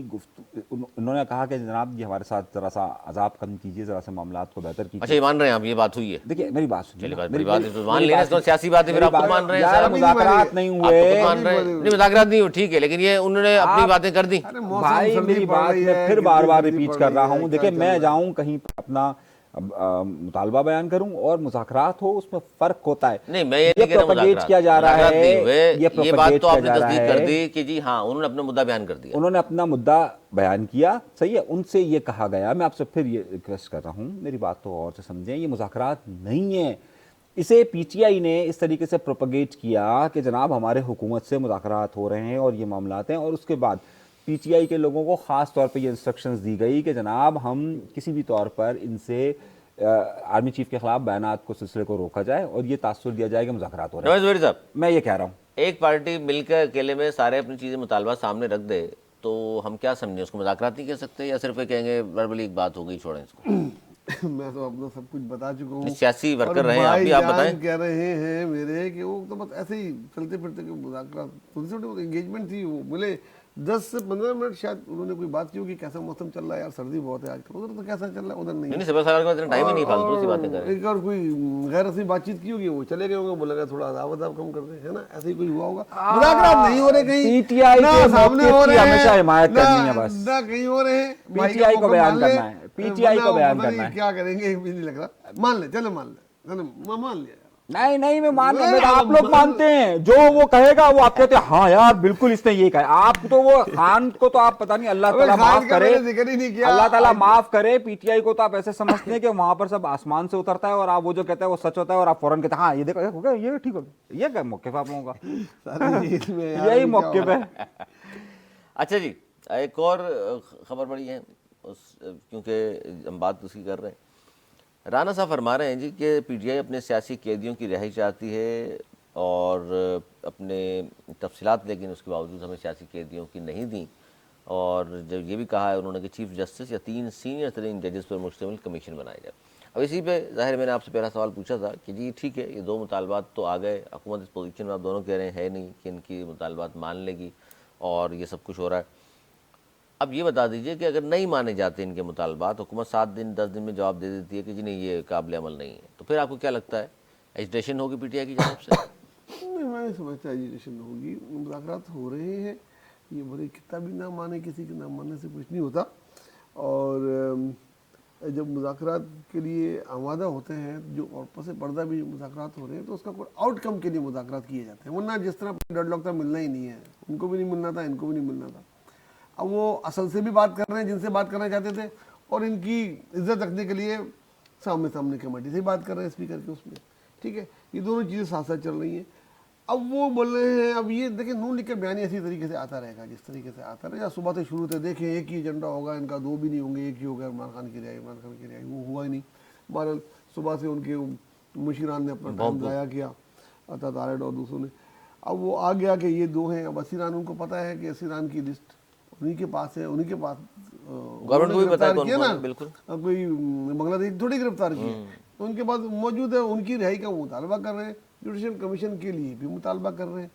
Speaker 3: उन्होंने कहा कि जनाब ये हमारे साथ ज़रा सा अजाब कम कीजिए, ज़रा से मामलात को बेहतर कीजिए।
Speaker 1: अच्छा, ये मान रहे हैं आप, ये बात हुई है?
Speaker 3: देखिए मेरी बात सुनिए
Speaker 1: चलिए,
Speaker 3: ना,
Speaker 1: बात
Speaker 3: मेरी-
Speaker 1: बड़ी बात है,
Speaker 3: मेरी-
Speaker 1: तो मान
Speaker 3: मेरी
Speaker 1: लेना,
Speaker 3: बात
Speaker 1: इसको सियासी बात है, फिर
Speaker 3: मेरी
Speaker 1: आप खुद
Speaker 3: बात-
Speaker 1: मान रहे हैं
Speaker 3: यार
Speaker 1: सर।
Speaker 3: मुज़ाकरात नहीं
Speaker 1: आप
Speaker 3: हुए,
Speaker 1: तो खुद मान रहे हैं। नहीं, मुज़ाकरात नहीं हो, ठीक है, लेकिन ये उन्होंने अपनी बातें कर दी।
Speaker 2: अरे मौसम
Speaker 3: भाई
Speaker 2: सर्दी
Speaker 3: मेरी
Speaker 2: पड़
Speaker 3: बात
Speaker 2: रही
Speaker 3: मैं
Speaker 2: है,
Speaker 3: फिर
Speaker 2: कितनी
Speaker 3: बार बार
Speaker 2: सर्दी
Speaker 3: रिपीट
Speaker 2: पड़
Speaker 3: कर
Speaker 2: रही
Speaker 3: रहा
Speaker 2: है,
Speaker 3: हूँ।
Speaker 2: क्या
Speaker 3: देखिए
Speaker 2: चल
Speaker 3: मैं
Speaker 2: रहा है?
Speaker 3: जाऊँ कहीं पर अपना मुतालबा बयान करूं और मुज़ाकरात हो, उसमें फर्क होता है।
Speaker 1: नहीं, मैं ये नहीं कह रहा
Speaker 3: प्रोपेगेट
Speaker 1: मुज़ाकरात
Speaker 3: किया जा रहा
Speaker 1: मुज़ाकरात
Speaker 3: है,
Speaker 1: नहीं हुए, ये
Speaker 3: प्रोपेगेट
Speaker 1: बात तो
Speaker 3: किया
Speaker 1: आपने
Speaker 3: जा रहा
Speaker 1: तस्दीक कर
Speaker 3: है।
Speaker 1: दी कि जी हाँ, उन्होंने अपना मुद्दा बयान कर दिया।
Speaker 3: उन्होंने अपना मुद्दा बयान किया, सही है। उनसे ये कहा गया, मैं आपसे फिर ये रिक्वेस्ट कर रहा हूँ, मेरी बात तो और से समझें, ये मुज़ाकरात नहीं है। इसे पीटीआई ने इस तरीके से प्रोपेगेट किया कि जनाब हमारे हुकूमत से मुज़ाकरात हो रहे हैं और ये मामलात हैं, और उसके बाद पीटीआई के लोगों को ख़ास तौर पे ये इंस्ट्रक्शंस दी गई कि जनाब हम किसी भी तौर पर इनसे आर्मी चीफ के खिलाफ बयानात को सिलसिले को रोका जाए और ये तासुर दिया जाए कि मुज़ाकरात हो रहे हैं।
Speaker 1: नवाज ज़ुबैर साहब,
Speaker 3: मैं ये कह रहा हूँ,
Speaker 1: एक पार्टी मिलकर अकेले में सारे अपनी चीज़ें मुतालबा सामने रख दे तो हम क्या समझें, उसको मुज़ाकरात नहीं कह सकते, या सिर्फ ये कहेंगे वर्बली एक बात हो गई, छोड़ें इसको?
Speaker 2: मैं तो अपना सब कुछ बता चुका हूँ।
Speaker 1: सियासी वर्कर
Speaker 2: और
Speaker 1: रहे हैं आप भी, आप
Speaker 2: भाईजान
Speaker 1: बताएं।
Speaker 2: कह रहे हैं मेरे कि वो तो बस ऐसे ही चलते फिरते के मुज़ाकरात, छोटी छोटी एंगेजमेंट थी, वो मिले 10 से 15 मिनट, शायद उन्होंने कोई बात की होगी, कैसा मौसम चल रहा है यार, सर्दी बहुत है आजकल, उधर तो कैसा चल रहा है, उधर नहीं
Speaker 1: नहीं, सुबह साल का इतना टाइम ही नहीं, फालतू सी बातें करें।
Speaker 2: एक और कोई गैर रस्मी बातचीत की होगी, वो चले गए होंगे, बोला गया थोड़ा अदाब कम कर दे, है ना, ऐसे ही कुछ हुआ होगा। मुज़ाकरात नहीं हो रहे कहीं,
Speaker 3: पीटीआई
Speaker 2: ना
Speaker 3: के
Speaker 2: सामने हो
Speaker 3: मौक़िफ़ की
Speaker 2: रहे हैं,
Speaker 3: हमेशा हिमायत
Speaker 2: ना-
Speaker 3: करनी है बस।
Speaker 2: ना कहीं हो रहे हैं, भाई
Speaker 3: पीटीआई
Speaker 2: का
Speaker 3: को
Speaker 2: मौका
Speaker 3: बयान
Speaker 2: मान ले,
Speaker 3: करना है, पीटीआई को
Speaker 2: वरना
Speaker 3: बयान
Speaker 2: पता नहीं
Speaker 3: करना है।
Speaker 2: क्या करेंगे भी नहीं लग रहा, मान ले, चलो मान ले, चलो मान लिया।
Speaker 3: नहीं नहीं, मैं मान
Speaker 2: नहीं,
Speaker 3: मैं आप लोग
Speaker 2: मान-
Speaker 3: मानते हैं, जो वो कहेगा वो आप कहते हैं हाँ यार बिल्कुल इसने ये कहा। आप तो वो खान को तो आप पता नहीं, अल्लाह
Speaker 2: अबे
Speaker 3: ताला
Speaker 2: खान
Speaker 3: माफ
Speaker 2: का
Speaker 3: करे,
Speaker 2: मैंने जिक्र ही नहीं किया।
Speaker 3: अल्लाह ताला माफ करे। पीटीआई को तो आप ऐसे समझते हैं कि वहां पर सब आसमान से उतरता है और आप वो जो कहते हैं वो सच होता है और आप फौरन कहते हैं हाँ ये देखो हो गया, ये ठीक हो गया। ये क्या मौके पे आप लोगों का,
Speaker 2: सारी चीज़ में यार
Speaker 3: यही
Speaker 2: ये क्या
Speaker 3: मौके
Speaker 2: हो रहा
Speaker 3: पे।
Speaker 2: है?
Speaker 1: अच्छा जी, एक और खबर बड़ी है क्योंकि हम बात उसकी कर रहे हैं। राना साहब फरमा रहे हैं जी कि पीटीआई अपने सियासी कैदियों की रिहाई चाहती है और अपने तफसीलात, लेकिन उसके बावजूद हमें सियासी कैदियों की नहीं दी। और जब ये भी कहा है उन्होंने कि चीफ जस्टिस या 3 सीनियर तरीन जजेस पर मुश्तमिल कमीशन बनाया जाए। अब इसी पे ज़ाहिर मैंने आपसे पहला सवाल पूछा था कि जी ठीक है, ये 2 मुतालबात तो आ गए, हुकूमत इस पोजीशन में आप दोनों कह रहे हैं है नहीं कि इनकी मुतालबात मान लेगी और ये सब कुछ हो रहा है। अब ये बता दीजिए कि अगर नहीं माने जाते इनके मुतालबात, हुकूमत 7 दिन 10 दिन में जवाब दे देती है कि जी नहीं ये काबिल अमल नहीं है, तो फिर आपको क्या लगता है, एजिटेशन होगी पीटीआई की जानब से?
Speaker 2: नहीं, मैं नहीं समझता एजिटेशन होगी, मुज़ाकरात हो रहे हैं, ये बड़े कितना भी ना माने, किसी के ना मानने से कुछ नहीं होता। और जब मुज़ाकरात के लिए आमादा होते हैं, जो और पसे पर्दा भी मुज़ाकरात हो रहे हैं, तो उसका कोई आउटकम के लिए मुज़ाकरात किए जाते हैं, वरना जिस तरह डेडलॉक था मिलना ही नहीं है, उनको भी नहीं मिलना था, इनको भी नहीं मिलना था। अब वो असल से भी बात कर रहे हैं जिनसे बात करना चाहते थे, और इनकी इज्जत रखने के लिए सामने सामने कमेटी से बात कर रहे हैं, स्पीकर के उसमें, ठीक है, ये दोनों चीज़ें साथ साथ चल रही हैं। अब वो बोल रहे हैं, अब ये देखिए नून लीग का बयान इसी तरीके से आता रहेगा, जिस तरीके से आता रहेगा, सुबह से शुरू से देखें एक ही एजेंडा होगा इनका, 2 भी नहीं होंगे, एक ही होगा, इमरान खान की रिहाई, वो हुआ ही नहीं। बहरहाल सुबह से उनके मुशीरान ने अपना टाइम ज़ाया किया, अता तारड और दूसरों ने। अब वो आ गया कि ये 2 हैं, अब असीरान उनको पता है कि असीरान की लिस्ट उन्हीं के पास है, उन्हीं के पास
Speaker 1: गवर्नमेंट को भी पता है कौन कौन है, बिल्कुल।
Speaker 2: कोई बांग्लादेश थोड़ी गिरफ्तार किए, तो उनके पास मौजूद है, उनकी रिहाई का मुतालबा कर रहे हैं, जुडिशल कमीशन के लिए भी मुतालबा कर रहे हैं।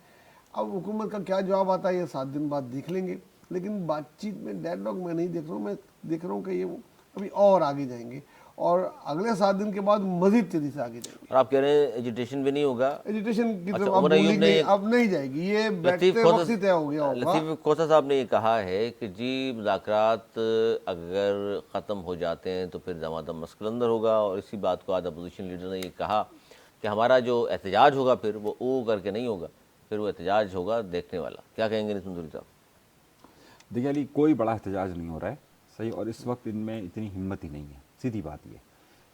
Speaker 2: अब हुकूमत का क्या जवाब आता है ये 7 दिन बाद देख लेंगे, लेकिन बातचीत में डेडलॉक मैं नहीं देख रहा हूँ, मैं देख रहा हूँ कि ये अभी और आगे जाएंगे और अगले 7 दिन के बाद मजीद तेजी से आगे जाएंगे।
Speaker 1: और आप कह रहे हैं एजिटेशन भी नहीं होगा?
Speaker 2: एजुटेशन की
Speaker 1: अच्छा,
Speaker 2: तरफ अब
Speaker 1: उमर अयूब
Speaker 2: बोलेंगे,
Speaker 1: ने
Speaker 2: अब नहीं जाएगी, ये बैठते वक्त ही तय हो गया होगा।
Speaker 1: लतीफ़ खोसा साहब ने ये कहा है कि जी मुज़ाकरात अगर ख़त्म हो जाते हैं तो फिर दमादम मस्कलंदर होगा, और इसी बात को आज अपोजिशन लीडर ने ये कहा कि हमारा जो एहतजाज होगा फिर वो ओ करके नहीं होगा, फिर वो एहतजाज होगा देखने वाला। क्या कहेंगे नितिन साहब?
Speaker 3: देखिए अली, कोई बड़ा एहतजाज नहीं हो रहा है, सही, और इस वक्त इनमें इतनी हिम्मत ही नहीं है, सीधी बात ये।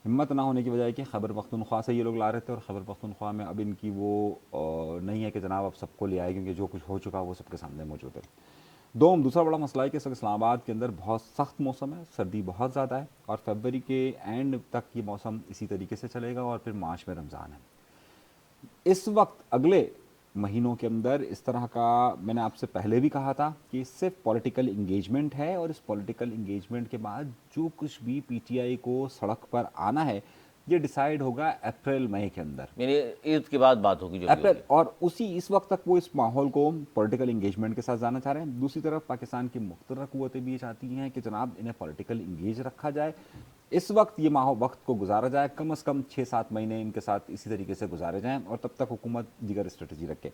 Speaker 3: हिम्मत ना होने की वजह है कि खैबर पख्तूनख्वा से ये लोग ला रहे थे, और खैबर पख्तूनख्वा में अब इनकी वो नहीं है कि जनाब अब सबको ले आए, क्योंकि जो कुछ हो चुका वो सबके सामने मौजूद है। दूसरा बड़ा मसला है कि इस वक्त इस्लामाबाद के अंदर बहुत सख्त मौसम है, सर्दी बहुत ज़्यादा है और फरवरी के एंड तक ये मौसम इसी तरीके से चलेगा और फिर मार्च में रमज़ान है। इस वक्त अगले महीनों के अंदर इस तरह का, मैंने आपसे पहले भी कहा था कि सिर्फ पॉलिटिकल इंगेजमेंट है और इस पॉलिटिकल इंगेजमेंट के बाद जो कुछ भी पीटीआई को सड़क पर आना है ये डिसाइड होगा अप्रैल मई के अंदर,
Speaker 1: यानी ईद के बाद बात होगी जो भी
Speaker 3: अप्रैल।
Speaker 1: होगी।
Speaker 3: और उसी इस वक्त तक वो इस माहौल को पॉलिटिकल इंगेजमेंट के साथ जाना चाह रहे हैं। दूसरी तरफ पाकिस्तान की मुख्तलिफ क़ुव्वतें भी ये चाहती हैं कि जनाब इन्हें पॉलिटिकल इंगेज रखा जाए, इस वक्त ये वक्त को गुजारा जाए, कम से कम 6-7 महीने इनके साथ इसी तरीके से गुजारे जाएं और तब तक हुकूमत दीगर स्ट्रेटजी रखे।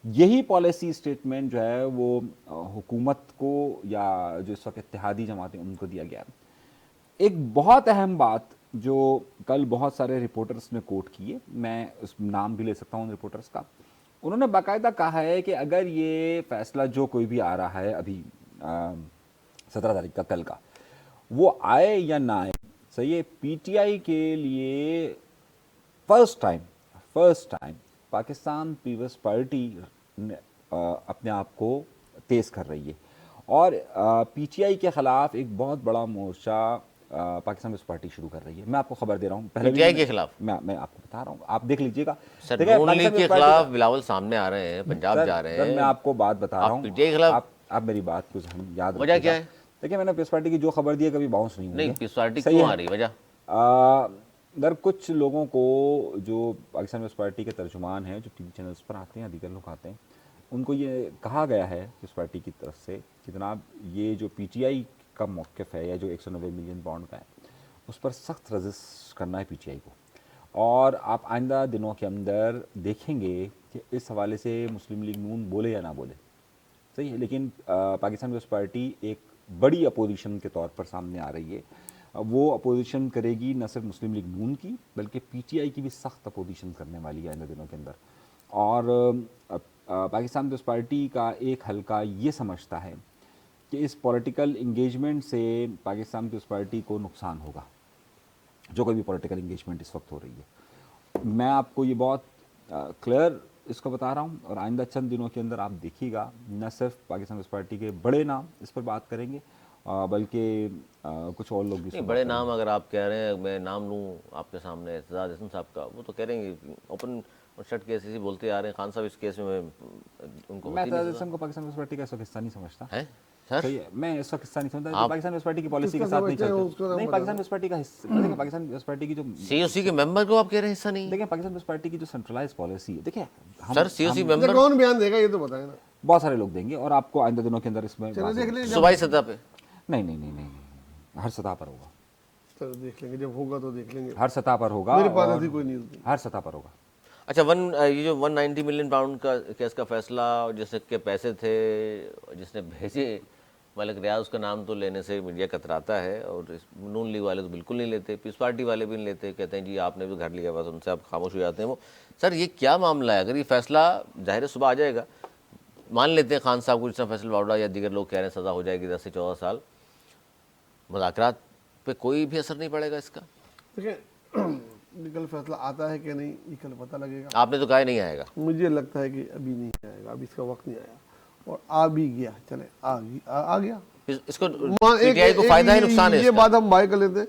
Speaker 3: यही पॉलिसी स्टेटमेंट जो है वो हुकूमत को या जो इस वक्त इत्तेहादी जमातें उनको दिया गया। एक बहुत अहम बात जो कल बहुत सारे रिपोर्टर्स ने कोट की है, मैं उस नाम भी ले सकता हूँ उन रिपोर्टर्स का, उन्होंने बाकायदा कहा है कि अगर ये फैसला जो कोई भी आ रहा है अभी 17 तारीख का, कल का, वो आए या ना आए, सही है, पीटीआई के लिए फर्स्ट टाइम पाकिस्तान पीपल्स पार्टी अपने आप को तेज कर रही है और पीटीआई के खिलाफ एक बहुत बड़ा मोर्चा पाकिस्तान पीपल्स पार्टी शुरू कर रही है। मैं आपको खबर दे रहा हूँ, पहले
Speaker 1: पीटीआई के खिलाफ
Speaker 3: मैं आपको बता रहा हूँ, आप देख लीजिएगा।
Speaker 1: सर,
Speaker 3: देखिए,
Speaker 1: नून लीग
Speaker 3: पाकिस्तान
Speaker 1: के
Speaker 3: पीपल्स पार्टी
Speaker 1: खिलाफ बिलावल सामने आ रहे हैं, पंजाब जा रहे
Speaker 3: सर,
Speaker 1: हैं।
Speaker 3: मैं आपको बात बता रहा हूँ,
Speaker 1: पीटीआई के खिलाफ
Speaker 3: आप मेरी बात को याद
Speaker 1: वजह क्या है?
Speaker 3: देखिए, मैंने पीपल्स पार्टी की जो खबर दी है कभी बाउंस नहीं हुई
Speaker 1: नहीं,
Speaker 3: है।
Speaker 1: पीपल्स पार्टी
Speaker 3: सही
Speaker 1: क्यों
Speaker 3: है।
Speaker 1: आ रही वजह?
Speaker 3: अगर कुछ लोगों को जो पाकिस्तान पीपल्स पार्टी के तर्जुमान हैं, जो टीवी चैनल्स पर आते हैं, दीगर लोग आते हैं, उनको ये कहा गया है पीपल्स पार्टी की तरफ से कि जनाब ये जो पीटीआई का मौक़िफ़ है या जो 190 मिलियन पाउंड का है, उस पर सख्त रजिस्ट करना है पीटीआई को। और आप आइंदा दिनों के अंदर देखेंगे कि इस हवाले से मुस्लिम लीग नून बोले या ना बोले, सही है, लेकिन पाकिस्तान पीपल्स पार्टी एक बड़ी अपोजिशन के तौर पर सामने आ रही है। वो अपोजिशन करेगी न सिर्फ मुस्लिम लीग नून की बल्कि पीटीआई की भी सख्त अपोजिशन करने वाली है आइंदा दिनों के अंदर। और पाकिस्तान पीपल्स पार्टी का एक हल्का ये समझता है कि इस पॉलिटिकल इंगेजमेंट से पाकिस्तान पीपल्स पार्टी को नुकसान होगा, जो कोई भी पॉलिटिकल इंगेजमेंट इस वक्त हो रही है। मैं आपको ये बहुत क्लियर इसको बता रहा हूँ और आइंदा चंद दिनों के अंदर आप देखिएगा न सिर्फ पाकिस्तान पीपल्स पार्टी के बड़े नाम इस पर बात करेंगे बल्कि कुछ और लोग भी।
Speaker 1: नहीं, बड़े नाम अगर आप कह रहे हैं, मैं नाम लूँ आपके सामने, एतजाज़ हसन साहब का, वो तो कह रहे हैं ओपन और शट केस इसी बोलते आ रहे हैं। खान साहब इस केस में उनको
Speaker 3: मैं एतजाज़ हसन को पाकिस्तान पीपल्स पार्टी का इस वक्त हिस्सा नहीं समझता
Speaker 1: है सर।
Speaker 3: सही है, मैं इस वक्त हिस्सा नहीं समझता, पाकिस्तान पीपल्स पार्टी की पॉलिसी के साथ नहीं चलते। नहीं, पाकिस्तान पीपल्स पार्टी का हिस्सा, देखिए पाकिस्तान पीपल्स पार्टी की जो
Speaker 1: सीओसी के मेंबर को आप कह रहे हैं हिस्सा नहीं?
Speaker 3: देखिए, पाकिस्तान पीपल्स पार्टी की जो सेंट्रलाइज पॉलिसी है, देखिए
Speaker 1: सर सीओसी मेंबर
Speaker 2: कौन बयान देगा ये तो बताए ना।
Speaker 3: बहुत सारे लोग देंगे और आपको आइंदा दिनों के अंदर इसमें
Speaker 2: देख लेंगे
Speaker 1: सूबाई सतह पे?
Speaker 3: नहीं, हर सतह पर होगा।
Speaker 2: सर देख लेंगे, जब होगा तो देख लेंगे।
Speaker 3: हर सतह पर होगा,
Speaker 2: मेरे पास ऐसी कोई न्यूज़ नहीं।
Speaker 3: हर सतह पर होगा।
Speaker 1: अच्छा, ये जो 190 मिलियन पाउंड का केस का फैसला, जिसके के पैसे थे, जिसने भेजे मलिक रियाज, उसका नाम तो लेने से मीडिया कतराता है और नून लीग वाले तो बिल्कुल नहीं लेते, पीस पार्टी वाले भी नहीं लेते, कहते हैं जी आपने भी घर लिया, बस उनसे आप खामोश हो जाते हैं। वो सर ये क्या मामला है? अगर ये फैसला जाहिर सुबह आ जाएगा, मान लेते हैं खान साहब को, जिस फैसल बावड़ा या दीगर लोग कह रहे हैं सज़ा हो जाएगी 10 से 14 साल, मुज़ाकरात पे कोई भी असर नहीं पड़ेगा इसका?
Speaker 2: देखिए, कल फैसला आता है कि नहीं ये कल पता लगेगा।
Speaker 1: आपने तो कहा नहीं आएगा।
Speaker 2: मुझे लगता है कि अभी नहीं आएगा, अभी इसका वक्त नहीं आया और आ भी गया, चले आ गया।
Speaker 1: इसको पीटीआई को फायदा है, नुकसान है?
Speaker 2: ये बात हम बाय कर लेते हैं।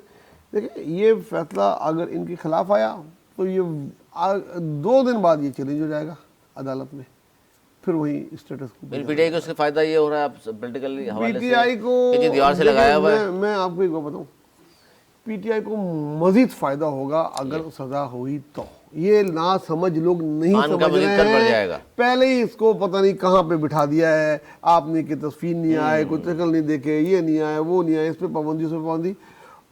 Speaker 2: देखिए, ये फैसला अगर इनके खिलाफ आया तो ये 2 दिन बाद ये चैलेंज हो जाएगा अदालत में, फिर वही स्टेटस को।
Speaker 1: पीटीआई को इसका फायदा ये हो रहा है, आप पॉलिटिकल हवाले से
Speaker 2: पीटीआई को
Speaker 1: ये दीवार से लगाया हुआ है।
Speaker 2: मैं आपको एक बात बताऊं, पीटीआई को मजीद फायदा होगा अगर सजा हुई तो। ये ना समझ लोग नहीं समझ रहे हैं, पहले ही इसको पता नहीं कहाँ पे बिठा दिया है, आपने की तस्वीर नहीं आए, कोई शक्ल नहीं देखे, ये नहीं आए, वो नहीं आए, इस पे पाबंदी, उस पे पाबंदी।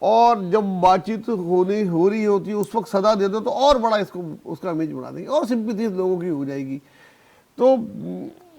Speaker 2: और जब बातचीत हो रही होती है उस वक्त सजा दे दो तो और बड़ा इसको उसका इमेज बना देंगे और सिंपैथी लोगों की हो जाएगी। तो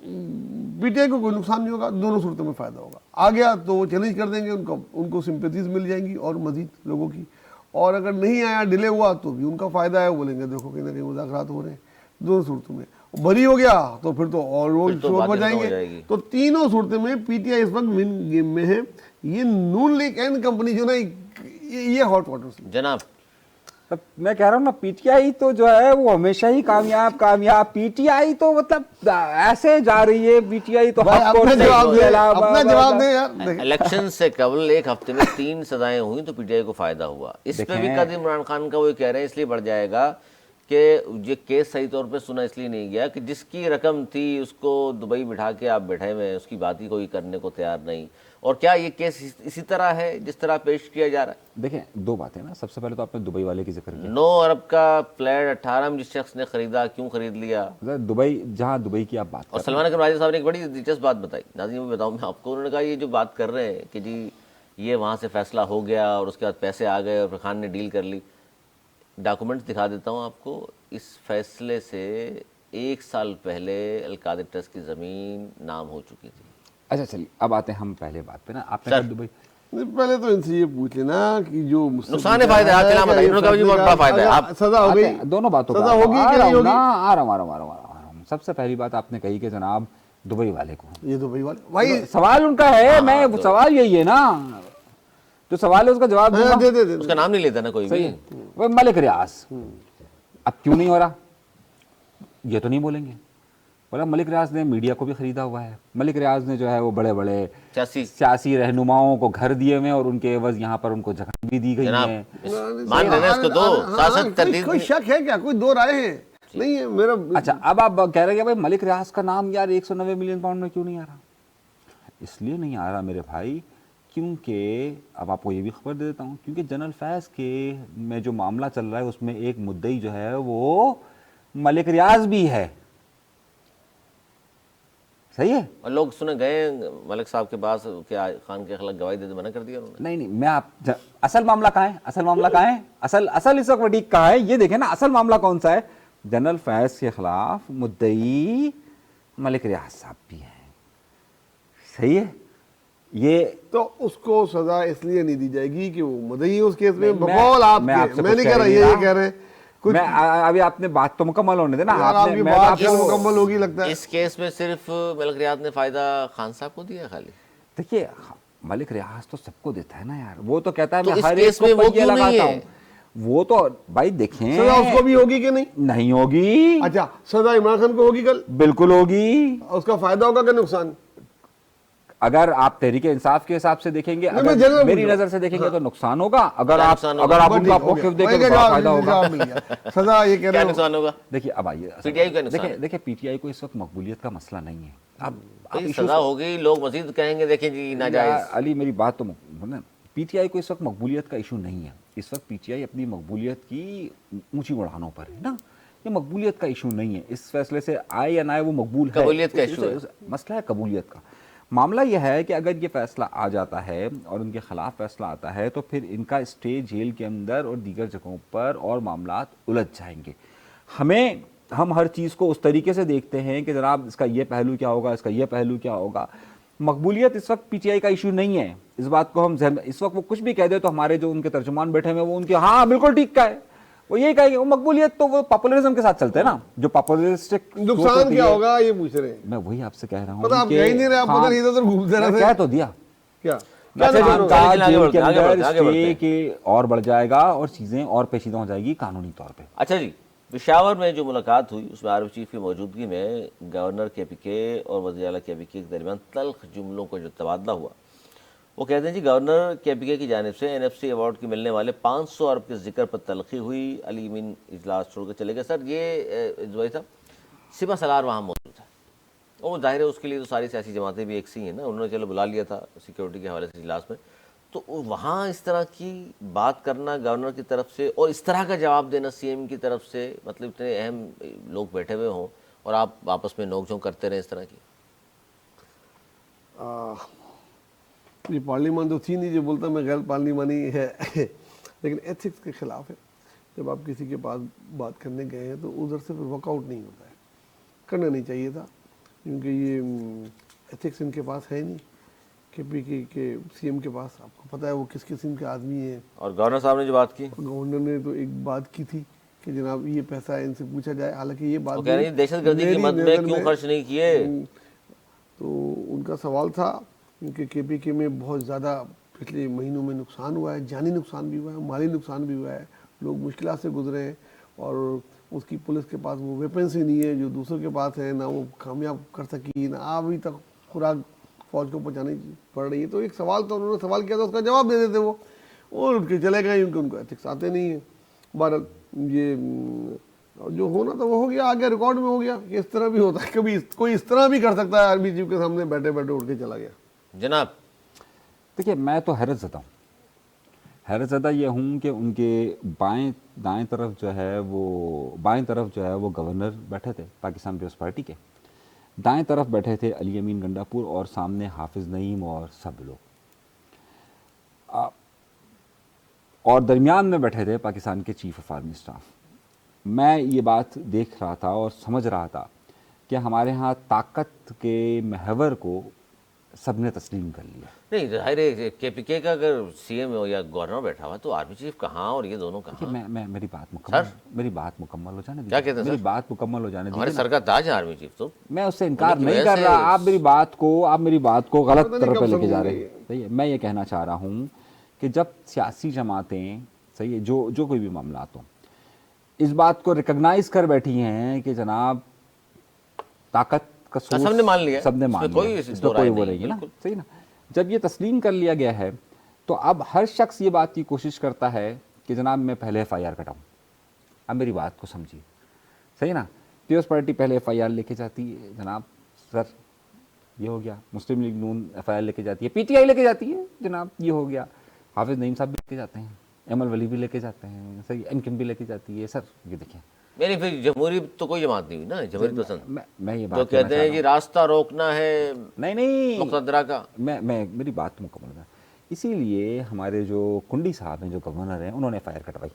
Speaker 2: पीटीआई को कोई नुकसान नहीं होगा, दोनों सूरतों में फ़ायदा होगा। आ गया तो वो चैलेंज कर देंगे, उनको सिंपैथीज मिल जाएंगी और मजीद लोगों की। और अगर नहीं आया, डिले हुआ, तो भी उनका फ़ायदा है, वो बोलेंगे देखो कहीं ना कहीं मुज़ाकरात हो रहे हैं। दोनों सूरतों में बरी हो गया तो फिर तो और वो शोर बजाएंगे। तो तीनों सूरतों में पीटीआई इस वक्त विन गेम में है। ये नून लीग एंड कंपनी जो ना, ये हॉट वाटर
Speaker 1: जनाब
Speaker 3: तब मैं कह रहा हूँ ना, पीटीआई तो जो है वो हमेशा ही कामयाब कामयाब। पीटीआई तो मतलब ऐसे जा रही है, पीटीआई तो
Speaker 2: भाई
Speaker 3: हक कोर्ट
Speaker 2: अपना
Speaker 3: से
Speaker 2: जवाब दे,
Speaker 3: इलाहाबाद-
Speaker 2: अपना जवाब दे यार। देख,
Speaker 1: इलेक्शन से कबल एक हफ्ते में 3 सजाएं हुई तो पीटीआई को फायदा हुआ। इस पे भी
Speaker 3: देखें-
Speaker 1: कद इमरान खान का वो कह रहे हैं इसलिए बढ़ जाएगा कि ये केस सही तौर पे सुना इसलिए नहीं गया कि जिसकी रकम थी उसको दुबई बिठा के आप बैठे हुए हैं, उसकी बात ही कोई करने को तैयार नहीं। और क्या ये केस इसी तरह है जिस तरह पेश किया जा रहा है?
Speaker 3: देखें, दो बातें ना। सबसे पहले तो आपने दुबई वाले की जिक्र किया।
Speaker 1: 9 अरब का फ्लैट 18 में जिस शख्स ने खरीदा, क्यों खरीद लिया?
Speaker 3: दुबई, जहाँ दुबई की आप बात कर
Speaker 1: और सलमान अकरम राजा साहब ने एक बड़ी दिलचस्प बात बताई, नाज़रीन मैं बताऊं मैं आपको। उन्होंने कहा ये जो बात कर रहे हैं कि जी ये वहाँ से फैसला हो गया और उसके बाद पैसे आ गए और फिर खान ने डील कर ली, डॉक्यूमेंट्स दिखा देता हूँ आपको। इस फैसले से 1 साल पहले अलकादिर ट्रस्ट की ज़मीन नाम हो चुकी थी।
Speaker 3: अच्छा चलिए, अब आते हैं हम पहले बात पे ना। आपने कहा दुबई,
Speaker 2: नहीं, पहले तो इनसे ये पूछ लेना कि जो मुझसे
Speaker 1: नुकसान है फायदा है, क्या बताइए? उन्होंने कहा जी बहुत बड़ा फायदा है। आप
Speaker 2: सजा हो गई,
Speaker 3: आते हैं, दोनों बातों
Speaker 2: सजा
Speaker 3: का
Speaker 2: होगी कि नहीं होगी?
Speaker 3: आ रहा हूँ। सबसे पहली बात आपने कही कि जनाब दुबई वाले को,
Speaker 2: ये तो भाई वाले भाई
Speaker 3: सवाल उनका है, मैं सवाल यही है ना, जो सवाल है उसका जवाब दूंगा।
Speaker 2: दे दे दे
Speaker 1: उसका नाम नहीं लेता ना कोई
Speaker 3: सही
Speaker 1: भी।
Speaker 3: है, वो मलिक रियाज। अब क्यों नहीं हो रहा ये तो नहीं बोलेंगे। बोला मलिक रियाज ने मीडिया को भी खरीदा हुआ है, मलिक रियाज ने जो है वो बड़े बड़े सियासी रहनुमाओं को घर दिए हुए और उनके एवज यहाँ पर उनको जगह भी दी गई है।
Speaker 1: मान लेना इसको तो शासक तरदीद
Speaker 2: कोई शक है क्या? कोई दो राय है नहीं है मेरा।
Speaker 3: अच्छा, अब आप कह रहे हैं भाई मलिक रियाज का नाम यार 190 मिलियन पाउंड में क्यों नहीं आ रहा? इसलिए नहीं आ रहा मेरे भाई क्योंकि, अब आपको ये भी खबर दे देता हूँ, क्योंकि जनरल फैज के में जो मामला चल रहा है उसमें एक मुद्दई जो है वो मलिक रियाज भी है। सही है।
Speaker 1: और लोग सुने गए मलिक साहब के पास कि खान के खिलाफ गवाही देते, मना कर दिया उन्होंने।
Speaker 3: नहीं, मैं आप असल मामला कहाँ है? असल मामला कहाँ है? असल इस वक्त वडीक कहाँ है? ये देखें ना, असल मामला कौन सा है? जनरल फैज के खिलाफ मुद्दई मलिक रियाज साहब भी है। सही है। ये
Speaker 2: तो उसको सजा इसलिए नहीं दी जाएगी कि वो मुद्दई उस केस में
Speaker 3: मैं
Speaker 2: बकौल आप,
Speaker 3: मैं आपसे
Speaker 2: मैं नहीं
Speaker 3: कुछ
Speaker 2: कह रहा,
Speaker 3: नहीं
Speaker 2: ये
Speaker 3: रहा।
Speaker 2: कह रहे हैं कुछ।
Speaker 3: मैं अभी आपने बात तो मुकम्मल होने देना।
Speaker 2: यार आपकी
Speaker 3: मैं
Speaker 2: बात
Speaker 3: आपको-
Speaker 2: मुकम्मल होगी लगता है।
Speaker 1: इस केस में सिर्फ मलिक रियाज ने फायदा खान साहब को दिया खाली?
Speaker 3: देखिए, मलिक रियाज तो सबको देता है ना यार। वो तो कहता है
Speaker 1: तो
Speaker 3: मैं
Speaker 1: इस
Speaker 3: हर
Speaker 1: केस
Speaker 3: एक को
Speaker 1: में वो
Speaker 3: पहिए
Speaker 1: क्यों नहीं
Speaker 3: लगाता
Speaker 1: है?
Speaker 3: हूं। वो तो भाई देखें,
Speaker 2: सजा उसको भी होगी कि नहीं?
Speaker 3: नहीं होगी।
Speaker 2: अच्छा, सजा इमरान खान को होगी कल?
Speaker 3: बिल्कुल होगी।
Speaker 2: उसका फायदा होगा कि नुकसान?
Speaker 3: अगर आप तहरीक इंसाफ के हिसाब से देखेंगे,
Speaker 2: मैं
Speaker 3: अगर
Speaker 2: जनरल
Speaker 3: मेरी
Speaker 2: पूछ
Speaker 3: नजर से देखेंगे तो नुकसान होगा। अगर
Speaker 1: क्या
Speaker 3: आप
Speaker 1: नुकसान होगा?
Speaker 3: अगर आप
Speaker 2: बस
Speaker 3: उनका
Speaker 2: ठीक, हो
Speaker 3: मौक़िफ़
Speaker 2: गया।
Speaker 3: देखेंगे तो बड़ा फायदा होगा।
Speaker 2: जवाब मिल गया। सजा ये कह
Speaker 1: क्या
Speaker 2: रहे हो।
Speaker 1: नुकसान होगा?
Speaker 3: देखिए, अब आइए,
Speaker 1: पीटीआई का नुकसान है।
Speaker 3: देखिए पीटीआई को इस वक्त मकबूलियत का मसला नहीं है। अब
Speaker 1: भाई
Speaker 3: issues-
Speaker 1: सजा हो गई, लोग मजीद कहेंगे देखें जी नाजायज।
Speaker 3: अली मेरी बात तो पीटीआई को इस वक्त मकबूलियत का इशू नहीं है। इस वक्त पीटीआई अपनी मकबूलियत की ऊंची उड़ानों पर है ना। ये मकबूलियत का इशू नहीं है। इस फैसले से आए या ना आए वो मकबूल है।
Speaker 1: कबूलियत का issue है।
Speaker 3: मसला है कबूलियत का। मामला यह है कि अगर ये फैसला आ जाता है और उनके खिलाफ फैसला आता है तो फिर इनका स्टे जेल के अंदर और दीगर जगहों पर और मामला उलझ जाएंगे। हम हर चीज़ को उस तरीके से देखते हैं कि जनाब इसका ये पहलू क्या होगा, इसका ये पहलू क्या होगा। मकबूलियत इस वक्त पीटीआई का इशू नहीं है। इस बात को हम इस वक्त वो कुछ भी कह दे तो हमारे जो उनके तर्जुमान बैठे हुए वो उनके हाँ बिल्कुल ठीक का है, वो यही कहेंगे। वो मकबूलियत तो वो पॉपुलरिज्म के साथ चलते हैं ना, जो पॉपुलरिस्टिक
Speaker 2: नुकसान क्या होगा ये पूछ रहे हैं।
Speaker 3: मैं वही आपसे कह रहा हूँ।
Speaker 2: पता आप कह ही नहीं रहे, आप उधर इधर घूमते
Speaker 3: मैं
Speaker 2: रहते
Speaker 3: कह तो दिया।
Speaker 2: क्या
Speaker 3: अच्छा,
Speaker 2: नुकसान होगा?
Speaker 3: का
Speaker 1: आगे
Speaker 3: जेल
Speaker 1: बढ़ते
Speaker 3: के
Speaker 1: हैं, आगे
Speaker 3: अंदर
Speaker 1: बढ़ते हैं, आगे बढ़ते
Speaker 3: स्टे
Speaker 1: हैं।
Speaker 3: के और बढ़ जाएगा और चीजें और पेचीदा हो जाएगी कानूनी तौर पे।
Speaker 1: अच्छा जी, पेशावर में जो मुलाकात हुई उसमें आरएफ चीफ की मौजूदगी में गवर्नर केपीके और वज़ीर आला केपीके के दरमियान तल्ख जुमलों का जो तबादला हुआ, वो कहते हैं जी गवर्नर केपीके की जानिब से एनएफसी अवार्ड के मिलने वाले 500 अरब के जिक्र पर तलखी हुई। अली मीन इजलास छोड़ कर चले गए। सर ये जुबैर साहब, सिपा सलार वहाँ मौजूद है और जाहिर है उसके लिए तो सारी सियासी जमातें भी एक सी हैं ना, उन्होंने चलो बुला लिया था सिक्योरिटी के हवाले से इजलास में, तो वहाँ इस तरह की बात करना गवर्नर की तरफ से और इस तरह का जवाब देना सीएम की तरफ से, मतलब इतने अहम लोग बैठे हुए हों और आप आपस में नोकझोंक करते रहें इस तरह की।
Speaker 2: ये पार्लियामान तो थी नहीं जो बोलता मैं गैर पार्लियामानी है लेकिन एथिक्स के खिलाफ है। जब आप किसी के पास बात करने गए हैं तो उधर से फिर वर्कआउट नहीं होता है, करना नहीं चाहिए था, क्योंकि ये एथिक्स इनके पास है नहीं। केपीके के सीएम के पास आपको पता है वो किस किस्म के आदमी है।
Speaker 1: और गवर्नर साहब ने जो बात की,
Speaker 2: गवर्नर ने तो एक बात की थी कि जनाब ये पैसा इनसे पूछा जाए, हालांकि ये बात
Speaker 1: वो कह रही है दहशतगर्दी की
Speaker 2: मेरी
Speaker 1: मद में
Speaker 2: नज़र
Speaker 1: क्यों खर्च नहीं किए।
Speaker 2: तो उनका सवाल था क्योंकि केपीके में बहुत ज़्यादा पिछले महीनों में नुकसान हुआ है, जानी नुकसान भी हुआ है, माली नुकसान भी हुआ है, लोग मुश्किल से गुजरे हैं और उसकी पुलिस के पास वो वेपन्स ही नहीं है जो दूसरों के पास है, ना वो कामयाब कर सकी, ना अभी तक खुराक फौज को पहुँचानी पड़ रही है। तो एक सवाल तो उन्होंने सवाल किया था, उसका जवाब दे देते वो, और उठ के चले गए, क्योंकि उनको एथिक्स आते नहीं है। बहरहाल ये जो होना था वो हो गया, आगे रिकॉर्ड में हो गया कि इस तरह भी होता है, कभी कोई इस तरह भी कर सकता है, आर्मी चीफ के सामने बैठे बैठे उठ के चला गया।
Speaker 1: जनाब
Speaker 3: देखिए, मैं तो हैरत ज़दा हूँ, हैरत ज़दा ये हूँ कि उनके दाएं तरफ जो है वो, बाएं तरफ जो है वो गवर्नर बैठे थे पाकिस्तान पीपल्स पार्टी के, दाएं तरफ बैठे थे अली अमीन गंडापुर और सामने हाफिज़ नईम और सब लोग, और दरमियान में बैठे थे पाकिस्तान के चीफ ऑफ आर्मी स्टाफ। मैं ये बात देख रहा था और समझ रहा था कि हमारे यहाँ ताकत के महवर को सबने तस्लीम कर लिया।
Speaker 1: नहीं, जाहिर है केपीके का अगर सीएम हो या गवर्नर बैठा हुआ तो आर्मी चीफ कहाँ और ये दोनों कहाँ?
Speaker 3: मैं मेरी बात मुकम्मल हो जाने दीजिए।
Speaker 1: क्या कहते हैं
Speaker 3: मेरी
Speaker 1: सर?
Speaker 3: बात मुकम्मल हो जाने दीजिए।
Speaker 1: हमारे सरकार ताज है आर्मी चीफ, तो
Speaker 3: मैं उससे इनकार
Speaker 1: उनकी
Speaker 3: नहीं
Speaker 1: वजह
Speaker 3: कर
Speaker 1: से-
Speaker 3: रहा, आप मेरी बात को गलत
Speaker 2: पता नहीं
Speaker 3: तरफ पे
Speaker 2: कब
Speaker 3: लेके जा रहे
Speaker 2: समझेंगे।
Speaker 3: हैं। सही है, मैं ये कहना चाह रहा हूँ कि जब सियासी जमातें, सही है, जो कोई भी मामला हो, इस बात को रिकॉग्नाइज कर बैठी हैं कि जनाब ताकत का सोर्स
Speaker 1: सबने मान लिया,
Speaker 3: सबने
Speaker 1: इसमें
Speaker 3: मान
Speaker 1: कोई
Speaker 3: लिया,
Speaker 1: दो
Speaker 3: इसमें
Speaker 1: राय
Speaker 3: कोई वो
Speaker 1: नहीं,
Speaker 3: नहीं है ना,
Speaker 1: बिल्कुल।
Speaker 3: सही ना। जब ये तस्लीम कर लिया गया है तो अब हर शख्स ये बात की कोशिश करता है कि जनाब मैं पहले FIR कटाऊं। अब मेरी बात को समझिए, सही ना। पीपल्स पार्टी पहले FIR लेके जाती है, जनाब सर ये हो गया। मुस्लिम लीग नून FIR लेके जाती है, PTI लेके जाती है, जनाब ये हो गया। हाफिज़ नईम साहब भी लेके जाते हैं, एमल वली भी लेके जाते हैं, सही, MKM भी लेके जाती है। सर ये देखिए,
Speaker 1: मेरी फिर जमहूरी तो कोई जमात नहीं हुई ना, जमहूरी पसंद
Speaker 3: मैं ये
Speaker 1: तो
Speaker 3: बात
Speaker 1: कहते हैं कि रास्ता रोकना है
Speaker 3: नहीं
Speaker 1: मुक़द्दरा का।
Speaker 3: मैं मेरी बात मुकम्मल है। इसीलिए हमारे जो कुंडी साहब हैं, जो गवर्नर हैं, उन्होंने FIR कटवाई।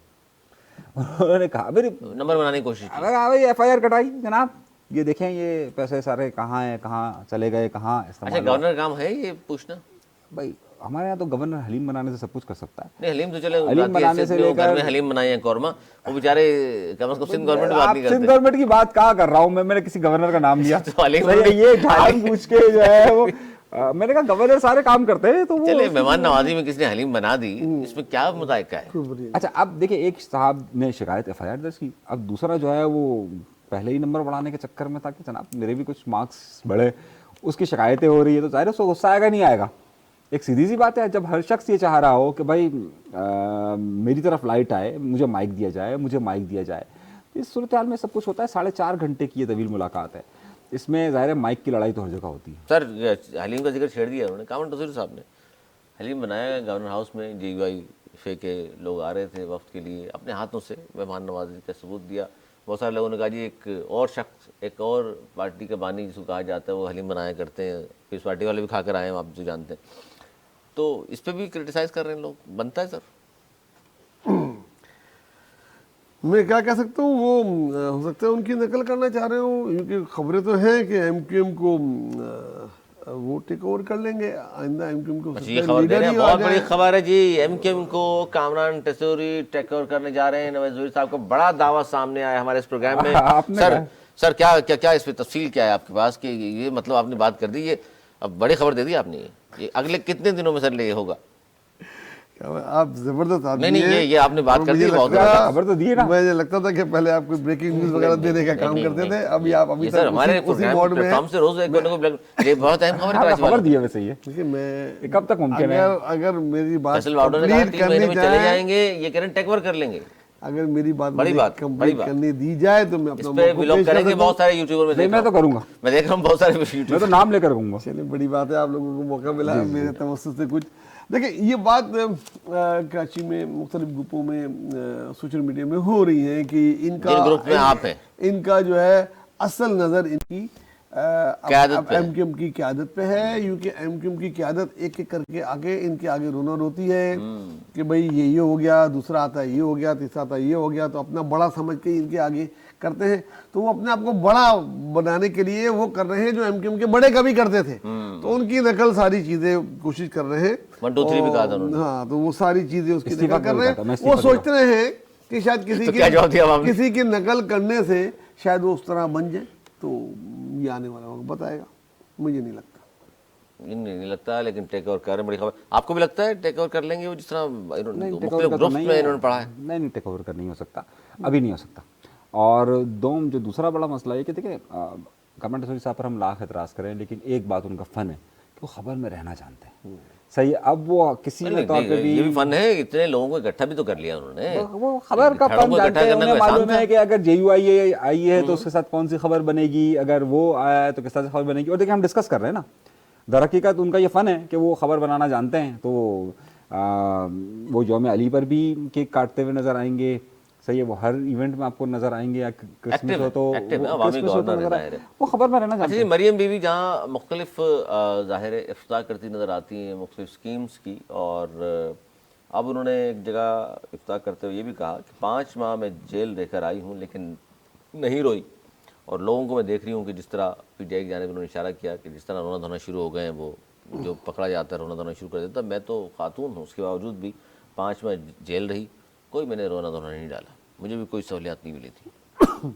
Speaker 3: उन्होंने कहा मेरी
Speaker 1: नंबर बनाने की कोशिश की।
Speaker 3: भाई FIR कटाई जनाब, ये देखें ये पैसे सारे कहाँ हैं, कहाँ चले गए, कहाँ
Speaker 1: अच्छा,
Speaker 3: इस्तेमाल हुआ।
Speaker 1: गवर्नर का काम है ये पूछना?
Speaker 3: भाई हमारे यहाँ तो गवर्नर हलीम बनाने से सब कुछ कर सकता है।
Speaker 1: नहीं, हलीम तो चले,
Speaker 3: हलीम
Speaker 1: बाकी
Speaker 3: बनाने
Speaker 1: ऐसे
Speaker 3: से
Speaker 1: जो घर
Speaker 3: लेकर-
Speaker 1: में हलीम बनाए हैं कौरमा, वो बेचारे कम से कम सिंध गवर्नमेंट बात
Speaker 3: आप
Speaker 1: नहीं
Speaker 3: सिंध
Speaker 1: करते।
Speaker 3: गवर्नमेंट की बात कहाँ कर रहा हूँ मैंने किसी गवर्नर का नाम लिया।
Speaker 1: तो हलीम
Speaker 3: सही है, ये ढाल पूछ के जो है वो मैंने कहा गवर्नर सारे काम करते हैं, तो वो
Speaker 1: चले मेहमान नवाजी में किसने हलीम बना दी, इसमें क्या मुतायका है?
Speaker 3: अच्छा, अब देखिए, एक साहब ने शिकायत FIR दर्ज की, अब दूसरा जो है वो पहले ही नंबर बढ़ाने के चक्कर में था कि जनाब मेरे भी कुछ मार्क्स बढ़े, उसकी शिकायतें हो रही है, तो जाहिर है उसको गुस्सा आएगा नहीं आएगा। एक सीधी सी बात है, जब हर शख्स ये चाह रहा हो कि भाई मेरी तरफ लाइट आए, मुझे माइक दिया जाए, तो इस सूरत हाल में सब कुछ होता है। 4.5 घंटे की ये तवील मुलाकात है, इसमें जाहिर है माइक की लड़ाई तो हर जगह होती है।
Speaker 1: सर हलीम का जिक्र छेड़ दिया उन्होंने, कामन तस्वीर साहब ने हलीम बनाया गवर्नर हाउस में, JUI के लोग आ रहे थे वफ्द के लिए, अपने हाथों से मेहमान नवाजी का सबूत दिया। बहुत सारे लोगों ने कहा जी एक और शख्स, एक और पार्टी का बानी जिसको कहा जाता है, वो हलीम बनाया करते हैं, पीपल्स पार्टी वाले भी खा कर आए हैं, आप जो जानते हैं। तो इस पर भी क्रिटिसाइज कर रहे हैं लोग, बनता है सर?
Speaker 2: मैं क्या कह सकता हूँ, वो हो सकता है उनकी नकल करना चाह रहे हो, क्योंकि खबरें तो हैं कि MQM को वो टेक ओवर कर लेंगे आइंदा। MQM को
Speaker 1: अच्छा, ये खबर दे रहे हैं, बहुत बड़ी खबर है जी। MQM को कामरान टेसोरी टेक ओवर करने जा रहे हैं। नवाज शरीफ साहब का बड़ा दावा सामने आया हमारे इस प्रोग्राम में। सर क्या इस पे तफसील क्या है आपके पास कि ये मतलब आपने बात कर दी, ये अब बड़ी खबर दे दी आपने, ये अगले कितने दिनों में सर ये होगा?
Speaker 2: आप जबरदस्त आदमी
Speaker 1: नहीं,
Speaker 2: हैं।
Speaker 1: ये आपने बात
Speaker 2: और
Speaker 1: कर दी,
Speaker 2: मुझे
Speaker 1: बहुत
Speaker 2: लगता है-
Speaker 3: खबर तो दी है ना।
Speaker 2: मुझे लगता था कि पहले आप कोई ब्रेकिंग न्यूज वगैरह देने का काम करते थे, अभी आप अभी
Speaker 1: सर हमारे
Speaker 2: तक उसी मोड में हैं।
Speaker 1: प्लेटफॉर्म से रोज एक घंटे को ये बहुत अहम खबर है।
Speaker 3: खबर दी है वैसे ये,
Speaker 2: देखिए, मैं
Speaker 3: कब तक मुमकिन है?
Speaker 2: अगर मेरी बात
Speaker 1: फैसल बाउडर ने कहा
Speaker 2: कंप्लीट
Speaker 1: 3 महीने
Speaker 2: करनी
Speaker 1: में चले
Speaker 2: चाहे,
Speaker 1: जाएंगे, ये कह रहे हैं टेक ओवर कर लेंगे।
Speaker 2: अगर मेरी बात
Speaker 1: बड़ी बात
Speaker 2: कंप्लीट करनी दी जाए तो मैं
Speaker 1: इस
Speaker 2: अपना
Speaker 1: पे
Speaker 2: मौका
Speaker 1: व्लॉग
Speaker 2: पेश कर
Speaker 1: करेंगे,
Speaker 2: सकता हूं।
Speaker 1: बहुत सारे यूट्यूबर में
Speaker 3: नहीं,
Speaker 1: देख
Speaker 3: मैं
Speaker 1: रहा
Speaker 3: तो
Speaker 1: हूं।
Speaker 3: करूंगा,
Speaker 1: मैं देख रहा हूँ बहुत सारे
Speaker 3: मैं
Speaker 1: यूट्यूबर।
Speaker 3: तो नाम लेकर कहूंगा।
Speaker 2: चलिए, बड़ी बात है, आप लोगों को मौका मिला मेरे तवज्जुह से कुछ। देखिए, ये बात कराची में मुख्तलिफ ग्रुपों में सोशल मीडिया में हो रही है कि इनका
Speaker 1: जिन ग्रुप में आप हैं,
Speaker 2: इनका जो है असल नज़र इनकी
Speaker 1: क़यादत पे है।
Speaker 2: MQM की क़यादत पे है, क्योंकि MQM की क़यादत एक एक करके आगे इनके आगे रोना रोती है कि भाई ये हो गया, दूसरा आता है ये हो गया, तीसरा आता है ये हो गया, तो अपना बड़ा समझ के इनके आगे करते हैं। तो वो अपने आप को बड़ा बनाने के लिए वो कर रहे हैं जो MQM के बड़े कभी करते थे, तो उनकी नकल सारी चीजें कोशिश कर रहे हैं।
Speaker 1: 1 2 3 भी कहा था उन्होंने।
Speaker 2: हाँ, तो वो सारी चीजें उसकी
Speaker 3: इस्तीफा
Speaker 2: नकल कर
Speaker 3: क्यों
Speaker 2: रहे
Speaker 3: कहा था? मैं
Speaker 2: हैं।
Speaker 3: इस्तीफा
Speaker 2: वो
Speaker 3: क्यों
Speaker 2: सोचते रहे हैं कि शायद
Speaker 1: तो क्या जवाब दिया आपने?
Speaker 2: किसी की नकल करने से शायद वो उस तरह बन जाए, तो ये आने वाला वक्त बताएगा, मुझे नहीं लगता।
Speaker 1: नहीं लगता, लेकिन टेक ओवर कर रहे हैं, बड़ी खबर। आपको भी लगता है टेक ओवर कर लेंगे वो, जिस तरह
Speaker 3: नहीं, टेक
Speaker 1: मुख्तलिफ
Speaker 3: ओवर का तो
Speaker 1: ग्रुप्स
Speaker 3: नहीं
Speaker 1: में
Speaker 3: है।
Speaker 1: इन्होंने पढ़ा है?
Speaker 3: नहीं, टेक ओवर का नहीं हो सकता, अभी नहीं हो सकता। और जो दूसरा बड़ा मसला है कि देखिए, गवर्नमेंट एसोसिएशन साहब पर हम लाख एतराज़ करें, लेकिन एक बात उनका फ़न है कि वो खबर में रहना जानते हैं। सही है, अब वो किसी
Speaker 1: नहीं,
Speaker 3: भी तौर पे भी
Speaker 1: ये भी फन है, इतने लोगों को इकट्ठा भी तो कर लिया उन्होंने।
Speaker 3: वो खबर का
Speaker 1: खड़ों
Speaker 3: फन
Speaker 1: को
Speaker 3: जानते
Speaker 1: इकट्ठा
Speaker 3: हैं,
Speaker 1: करना
Speaker 3: उन्हें
Speaker 1: कोई आसान
Speaker 3: मालूम
Speaker 1: था?
Speaker 3: है कि अगर JUI आई है तो उसके साथ कौन सी खबर बनेगी, अगर वो आया है तो किस तरह से खबर बनेगी। और देखिए, हम डिस्कस कर रहे हैं ना, दरहकीकत उनका ये फ़न है कि वो खबर बनाना जानते हैं। तो वो यौम अली पर भी केक काटते हुए नजर आएंगे, सही है, वो हर इवेंट में आपको नजर आएंगे, या क्रिसमस हो तो क्रिसमस हो तो नजर आए, वो खबर में रहना
Speaker 1: अच्छा
Speaker 3: जानते
Speaker 1: जी,
Speaker 3: हैं।
Speaker 1: मरियम बीवी जहाँ मुख्तलिफ ज़ाहिर इफ्तार करती नज़र आती हैं मुख्तलिफ स्कीम्स की, और अब उन्होंने एक जगह इफ्तार करते हुए ये भी कहा कि 5 माह में जेल देकर आई हूँ लेकिन नहीं रोई, और लोगों को मैं देख रही हूँ कि जिस तरह PTI की जानिब उन्होंने इशारा किया कि जिस तरह रोना धोना शुरू हो गए हैं, वो जो पकड़ा जाता है रोना धोना शुरू कर देता। मैं तो खातून हूँ, उसके बावजूद भी 5 माह जेल रही, कोई मैंने रोना धोना नहीं डाला, मुझे भी कोई सहूलियत नहीं मिली थी।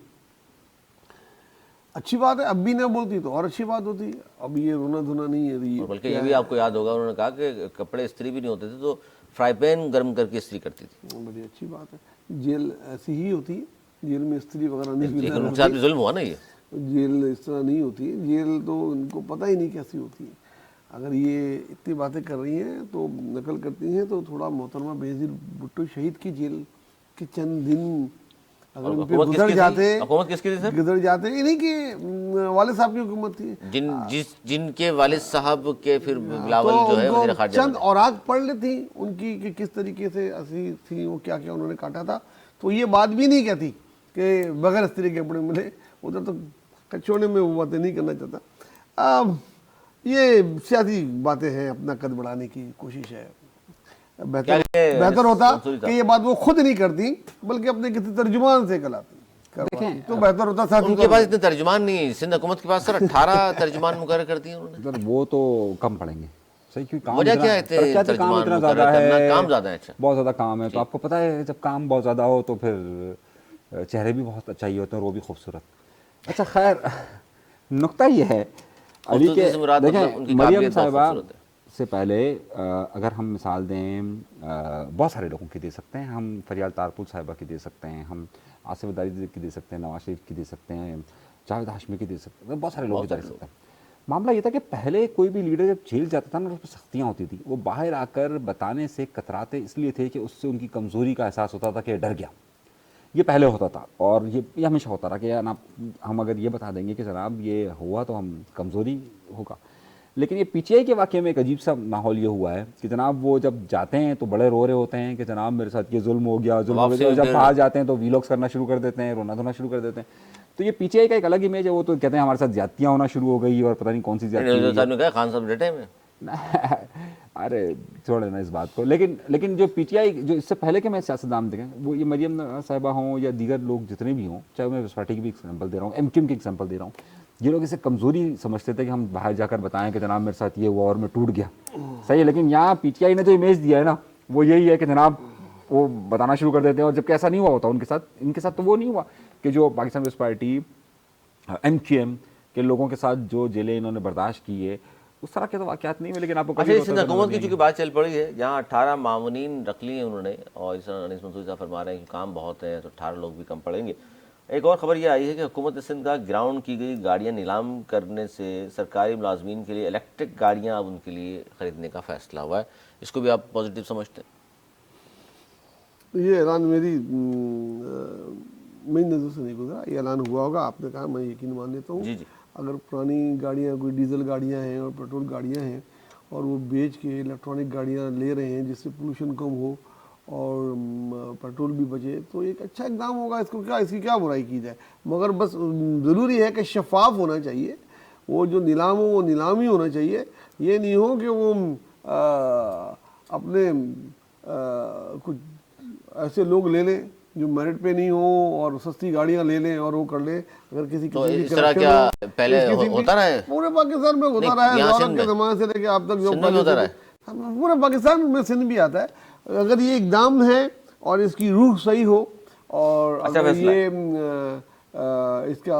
Speaker 2: अच्छी बात है, अब भी ना बोलती तो और अच्छी बात होती। अब ये रोना धोना नहीं है,
Speaker 1: और
Speaker 2: ये
Speaker 1: बल्कि ये भी आपको याद होगा, उन्होंने कहा कि कपड़े इस्त्री भी नहीं होते थे तो फ्राई पैन गर्म करके इस्त्री करती थी।
Speaker 2: बड़ी अच्छी बात है। जेल ऐसी ही होती है, जेल में स्त्री वगैरह नहीं
Speaker 1: लेकिन
Speaker 2: मिलना
Speaker 1: उनके साथ भी जुल्म हुआ ना ये।
Speaker 2: जेल इस तरह नहीं होती है। जेल तो इनको पता ही नहीं कैसी होती है। अगर ये इतनी बातें कर रही हैं तो नकल करती हैं, तो थोड़ा मोहतरमा बेनज़ीर भुट्टो शहीद की जेल के चंद दिन अगर
Speaker 1: और
Speaker 2: उन पे
Speaker 1: हुकूमत
Speaker 2: गुजर
Speaker 1: किसकी थी?
Speaker 2: जाते,
Speaker 1: हुकूमत किसकी थी सर?
Speaker 2: गुजर जाते, इन्हीं के वाले साहब की हुकूमत थी।
Speaker 1: जिनके वालिद साहब के फिर बिलावल
Speaker 2: तो
Speaker 1: जो है वज़ीर
Speaker 2: उनको
Speaker 1: खारजा
Speaker 2: चंद
Speaker 1: बने।
Speaker 2: औरात पढ़ ली थी उनकी कि किस तरीके से हंसी थी, वो क्या क्या उन्होंने काटा था। तो ये बात भी नहीं कहती कि बगैर स्त्री के कपड़े मिले, उधर तो कचौड़े में वो बातें नहीं करना चाहता। अब ये सियासी बातें हैं, अपना कद बढ़ाने की कोशिश है। बेहतर होता कि ये बात वो खुद नहीं करती बल्कि अपने किसी तर्जुमान से करवाती, तो बेहतर होता। साथ
Speaker 1: उनके पास इतने तर्जुमान नहीं, सिंध हुकूमत के पास सर 18 तर्जुमान मुकर्रर कर दिए उन्होंने।
Speaker 3: सर वो तो कम पड़ेंगे, सही, क्योंकि काम
Speaker 1: वजह क्या है
Speaker 3: तरक्याती काम
Speaker 1: तर्जुमान
Speaker 3: इतना
Speaker 1: मुकर्रर
Speaker 3: ज़्यादा
Speaker 1: करना?
Speaker 3: है,
Speaker 1: काम ज़्यादा है। अच्छा,
Speaker 3: बहुत ज़्यादा काम है। तो आपको पता है जब काम बहुत ज़्यादा हो तो फिर चेहरे भी बहुत चाहिए होते हैं और वो भी खूबसूरत। अच्छा खैर, नुक्ता ये है अली के,
Speaker 1: खूबसूरती से मुराद मतलब
Speaker 3: देखें
Speaker 1: उनकी
Speaker 3: मरियम
Speaker 1: काबिलियत बहुत
Speaker 3: साहिबा
Speaker 1: खूबसूरत है।
Speaker 3: से पहले अगर हम मिसाल दें, बहुत सारे लोगों की दे सकते हैं हम, फरियाल तारपुर साहिबा की दे सकते हैं हम, आसिफ अदारी की दे सकते हैं, नवाज शरीफ की दे सकते हैं, जावेद हाशमी की दे सकते हैं, बहुत सारे लोग की दे सकते हैं। मामला ये था कि पहले कोई भी लीडर जब जेल जाता था ना, उस पर सख्तियाँ होती थी, वो बाहर आकर बताने से कतराते इसलिए थे कि उससे उनकी कमज़ोरी का एहसास होता था कि डर गया। ये पहले होता था और ये हमेशा होता रहा कि ना हम अगर ये बता देंगे कि जनाब ये हुआ तो हम कमज़ोरी होगा। लेकिन ये PTI के वाक़े में एक अजीब सा माहौल ये हुआ है कि जनाब वो जब जाते हैं तो बड़े रो रहे होते हैं कि जनाब मेरे साथ ये जुल्म हो गया, जुल्म हो गया। जब बाहर जाते हैं तो वीलॉग्स करना शुरू कर देते हैं, रोना धोना शुरू कर देते हैं। तो ये PTI का एक अलग इमेज है। वो तो कहते हैं हमारे साथ ज्यादतियाँ होना शुरू हो गई और पता नहीं कौन सी ज्यादती।
Speaker 1: खान साहब डटे में
Speaker 3: अरे छोड़े ना इस बात को। लेकिन जो PTI जो इससे पहले के मैं सियासतदान देखें, वो ये मरियम साहिबा हों या दीगर लोग जितने भी हों, चाहे मैं पार्टी की भी एग्जाम्पल दे रहा हूँ, MQM की एग्जाम्पल दे रहा हूँ, ये लोग इसे कमज़ोरी समझते थे कि हम बाहर जाकर बताएं कि जनाब मेरे साथ ये हुआ और मैं टूट गया, सही है। लेकिन यहाँ PTI ने जो इमेज दिया है ना, वो यही है कि जनाब वो बताना शुरू कर देते हैं। और जबकि ऐसा नहीं हुआ होता उनके साथ, इनके साथ तो वो नहीं हुआ कि जो पाकिस्तान पीपल्स पार्टी MQM के लोगों के साथ जो जेलें इन्होंने बर्दाश्त की है, उस तरह के तो वाक़यात नहीं हुए। लेकिन आपको
Speaker 1: अच्छा, सिंध हुकूमत की चूँकि बात चल पड़ी है, जहाँ 18 मामूनीन रख लिए उन्होंने, और इस तरह अनीस मंसूरी साहब फरमा रहे हैं कि काम बहुत है तो 18 लोग भी कम पड़ेंगे। एक और ख़बर ये आई है कि हुकूमत सिंध का ग्राउंड की गई गाड़ियाँ नीलाम करने से सरकारी मुलाजमीन के लिए इलेक्ट्रिक गाड़ियाँ अब उनके लिए ख़रीदने का फ़ैसला हुआ है। इसको भी आप पॉजिटिव समझते हैं?
Speaker 2: ये ऐलान मेरी नज़र से नहीं गुजरा, ये ऐलान हुआ होगा, आपने कहा, मैं यकीन मान लेता हूँ।
Speaker 1: जी जी।
Speaker 2: अगर पुरानी गाड़ियाँ, कोई डीजल गाड़ियाँ हैं और पेट्रोल गाड़ियाँ हैं और वो बेच के इलेक्ट्रॉनिक गाड़ियाँ ले रहे हैं जिससे पोल्यूशन कम हो और पेट्रोल भी बचे, तो एक अच्छा इकदाम होगा। इसकी क्या बुराई की जाए, मगर बस ज़रूरी है कि शफाफ होना चाहिए। वो जो नीलाम हो वो नीलाम ही होना चाहिए। ये नहीं हो कि वो अपने कुछ ऐसे लोग ले लें जो मेरिट पे नहीं हो और सस्ती गाड़ियां ले लें और वो कर ले। अगर किसी
Speaker 1: तो इस तरह क्या पहले होता रहा है?
Speaker 2: पूरे पाकिस्तान में होता रहा है, दौलत के ज़माने से लेकर आप तक जो
Speaker 1: होता रहा है,
Speaker 2: पूरे पाकिस्तान में सिंध भी आता है। अगर ये इकदाम है और इसकी रूह सही हो और अगर ये इसका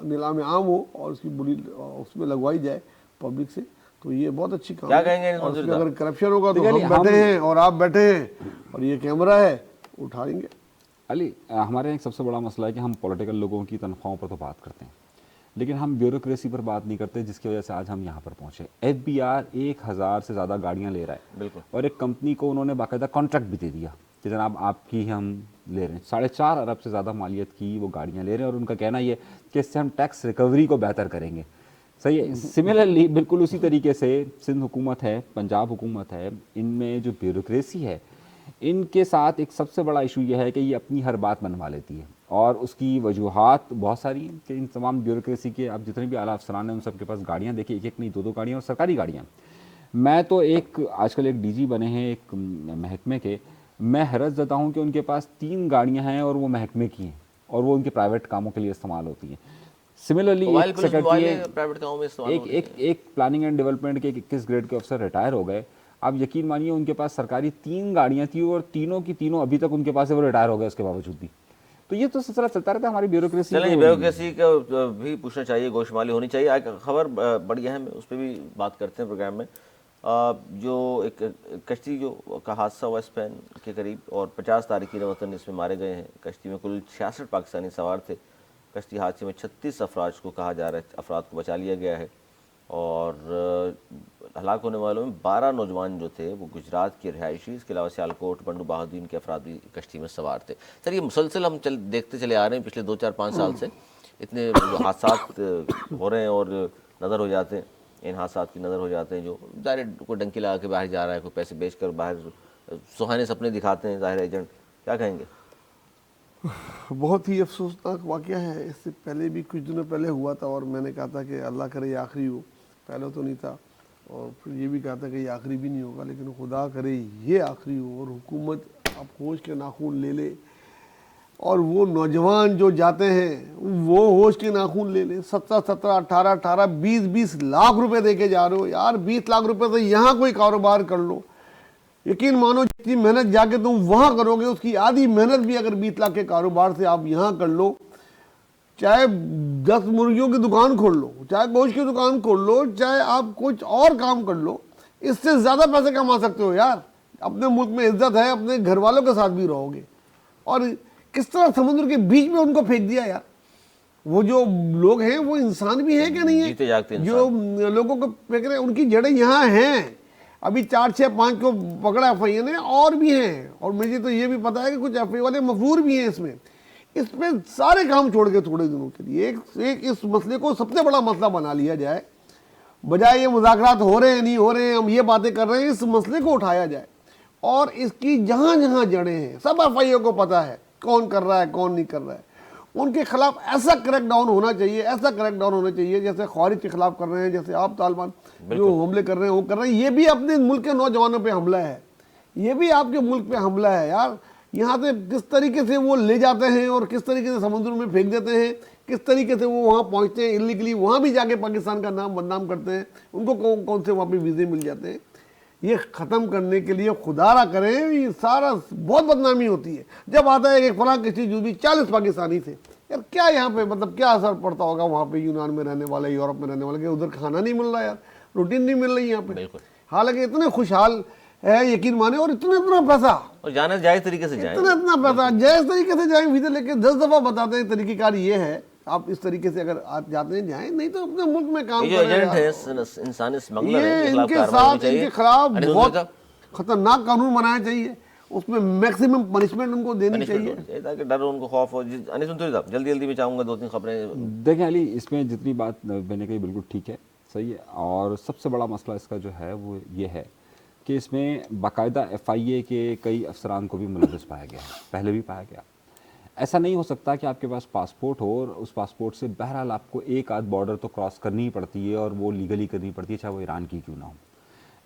Speaker 2: नीलाम आम हो और उसकी बुरी उसमें लगवाई जाए पब्लिक से, तो ये बहुत अच्छी काम
Speaker 1: क्या
Speaker 2: है।
Speaker 1: कहेंगे
Speaker 2: और
Speaker 1: मंजूर
Speaker 2: इसमें
Speaker 1: साहब?
Speaker 2: अगर करप्शन होगा तो
Speaker 3: देखिए,
Speaker 2: हम बैठे हैं और आप बैठे हैं और ये कैमरा है, उठाएंगे।
Speaker 3: अली, हमारे यहाँ एक सबसे बड़ा मसला है कि हम पॉलिटिकल लोगों की तनख्वाहों पर तो बात करते हैं, लेकिन हम ब्यूरोक्रेसी पर बात नहीं करते, जिसकी वजह से आज हम यहाँ पर पहुँचे। FBR 1000 से ज़्यादा गाड़ियाँ ले रहा है,
Speaker 1: बिल्कुल।
Speaker 3: और एक कंपनी को उन्होंने बाकायदा कॉन्ट्रैक्ट भी दे दिया कि जनाब आपकी हम ले रहे हैं। 4.5 अरब से ज़्यादा मालियत की वो गाड़ियाँ ले रहे हैं, और उनका कहना ये कि इससे हम टैक्स रिकवरी को बेहतर करेंगे। सही है। सिमिलरली बिल्कुल उसी तरीके से सिंध हुकूमत है, पंजाब हुकूमत है, इनमें जो ब्यूरोक्रेसी है, इनके साथ एक सबसे बड़ा इशू ये है कि ये अपनी हर बात मनवा लेती है, और उसकी वजूहात बहुत सारी हैं कि इन तमाम ब्यूरोक्रेसी के आप जितने भी आला अफसरान हैं उन सबके पास गाड़ियाँ देखिए, एक एक नहीं 2-2 गाड़ियाँ, और सरकारी गाड़ियाँ। मैं तो आजकल एक DG बने हैं एक महकमे के, मैं हैरत ज़दा हूँ कि उनके पास 3 गाड़ियाँ हैं और वो महकमे की हैं, और वो उनके प्राइवेट कामों के लिए इस्तेमाल होती हैं। सिमिलरली एक सेक्रेटरी,
Speaker 1: प्राइवेट कामों में इस्तेमाल होती है।
Speaker 3: एक प्लानिंग एंड डेवलपमेंट के 21 ग्रेड के अफसर रिटायर हो गए। आप यकीन मानिए उनके पास सरकारी 3 गाड़ियां थी, और तीनों की तीनों अभी तक उनके पास है, वो रिटायर हो गए उसके बावजूद भी। तो ये तो सिलसिला चलता रहता है हमारी ब्यूरोक्रेसी।
Speaker 1: चलें, ब्यूरोक्रेसी का भी पूछना चाहिए, गोशमाली होनी चाहिए। एक खबर बड़ी अहम है, उस पर भी बात करते हैं प्रोग्राम में। जो एक कश्ती जो का हादसा हुआ स्पेन के करीब, और 50 तारकीन वतन इसमें मारे गए हैं। कश्ती में कुल 66 पाकिस्तानी सवार थे। कश्ती हादसे में 36 अफराद को कहा जा रहा है, अफराद को बचा लिया गया है, और हलाक होने वालों में 12 नौजवान जो थे वो गुजरात के रिहायशी, इसके अलावा सियालकोट, बंडू बहादुर के अफराद भी कश्ती में सवार थे। सर, ये मुसलसल हम देखते चले आ रहे हैं पिछले 2-4-5 साल से, इतने हादसा हो रहे हैं और नज़र हो जाते हैं, इन हादसा की नज़र हो जाते हैं, जो ज़ाहिर कोई डंकी लगा के बाहर जा रहा है, कोई पैसे बेच कर बाहर सुहाने सपने दिखाते हैं ज़ाहिर एजेंट। क्या कहेंगे?
Speaker 2: बहुत ही अफसोसनाक वाक़या है। इससे पहले भी कुछ दिनों पहले हुआ था, और मैंने कहा था कि अल्लाह करे ये आखिरी हो। पहले तो नहीं था, और फिर ये भी कहा था कि ये आखिरी भी नहीं होगा, लेकिन खुदा करे ये आखिरी हो, और हुकूमत अब होश के नाखून ले ले, और वो नौजवान जो जाते हैं वो होश के नाखून ले ले। 17-17, 18-18, 20-20 लाख रुपए दे के जा रहे हो यार। 20 लाख रुपए से यहाँ कोई कारोबार कर लो, यकीन मानो जितनी मेहनत जाके तुम वहाँ करोगे उसकी आधी मेहनत भी अगर 20 लाख के कारोबार से आप यहाँ कर लो, चाहे 10 मुर्गियों की दुकान खोल लो, चाहे गोश्त की दुकान खोल लो, चाहे आप कुछ और काम कर लो, इससे ज़्यादा पैसे कमा सकते हो यार। अपने मुल्क में इज्जत है, अपने घर वालों के साथ भी रहोगे। और किस तरह समुद्र के बीच में उनको फेंक दिया यार। वो जो लोग हैं वो इंसान भी हैं क्या नहीं है?
Speaker 1: जीते जागते इंसान।
Speaker 2: जो लोगों को फेंक रहे हैं उनकी जड़ें यहाँ हैं। अभी 4-6-5 को पकड़ा FIA ने, और भी हैं, और मुझे तो ये भी पता है कि कुछ FIA वाले मफरूर भी हैं इसमें। इसमें सारे काम छोड़ के थोड़े दिनों के लिए एक इस मसले को सबसे बड़ा मसला बना लिया जाए, बजाय ये मुज़ाकरात हो रहे हैं नहीं हो रहे हैं, हम ये बातें कर रहे हैं, इस मसले को उठाया जाए, और इसकी जहाँ जहाँ जड़ें हैं सब FIA को पता है कौन कर रहा है कौन नहीं कर रहा है। उनके खिलाफ ऐसा क्रैकडाउन होना चाहिए, ऐसा क्रैकडाउन होना चाहिए, जैसे ख़वारिज के खिलाफ कर रहे हैं, जैसे आप तालिबान जो हमले कर रहे हैं वो कर रहे हैं। ये भी अपने मुल्क के नौजवानों पे हमला है, ये भी आपके मुल्क पे हमला है यार। यहाँ से किस तरीके से वो ले जाते हैं और किस तरीके से समुद्र में फेंक देते हैं, किस तरीके से वो वहाँ पहुँचते हैं इलीगली, वहाँ भी जाके पाकिस्तान का नाम बदनाम करते हैं, उनको कौन से वहाँ पे वीज़े मिल जाते हैं। ये ख़त्म करने के लिए खुदारा करें, ये सारा बहुत बदनामी होती है। जब आता है एक फलां किसी जो भी 40 पाकिस्तानी थे यार, क्या यहाँ पे मतलब क्या असर पड़ता होगा वहाँ पे यूनान में रहने वाले, यूरोप में रहने वाले के उधर खाना नहीं मिल रहा यार, रूटीन नहीं मिल रही यहाँ पे। हालांकि इतने खुशहाल है, यकीन माने, और इतना पैसा,
Speaker 1: और जाना जायज़ तरीके से जाए,
Speaker 2: इतना पैसा जायज़ तरीके से जाए, वीज़ा लेके 10 दफ़ा बताते हैं तरीक़ेकार ये है, आप इस तरीके से अगर आप जाते हैं जाएं, नहीं तो अपने मुल्क में काम
Speaker 1: जो एजेंट है इंसानी स्मगलर है,
Speaker 2: इनके साथ इनके खिलाफ बहुत खतरनाक कानून बनाना चाहिए, उसमें मैक्सिमम पनिशमेंट उनको देनी चाहिए
Speaker 1: ताकि डर उनको खौफ हो। जल्दी जल्दी में चाहूँगा 2-3 खबरें।
Speaker 3: देखें अली, इसमें जितनी बात मैंने कही बिल्कुल ठीक है, सही है, और सबसे बड़ा मसला इसका जो है वो ये है कि इसमें बाकायदा FIA के कई अफसरान को भी मुलव्वस पाया गया है, पहले भी पाया गया। ऐसा नहीं हो सकता कि आपके पास पासपोर्ट हो और उस पासपोर्ट से बहरहाल आपको एक आध बॉर्डर तो क्रॉस करनी ही पड़ती है, और वो लीगली करनी पड़ती है, चाहे वो ईरान की क्यों ना हो।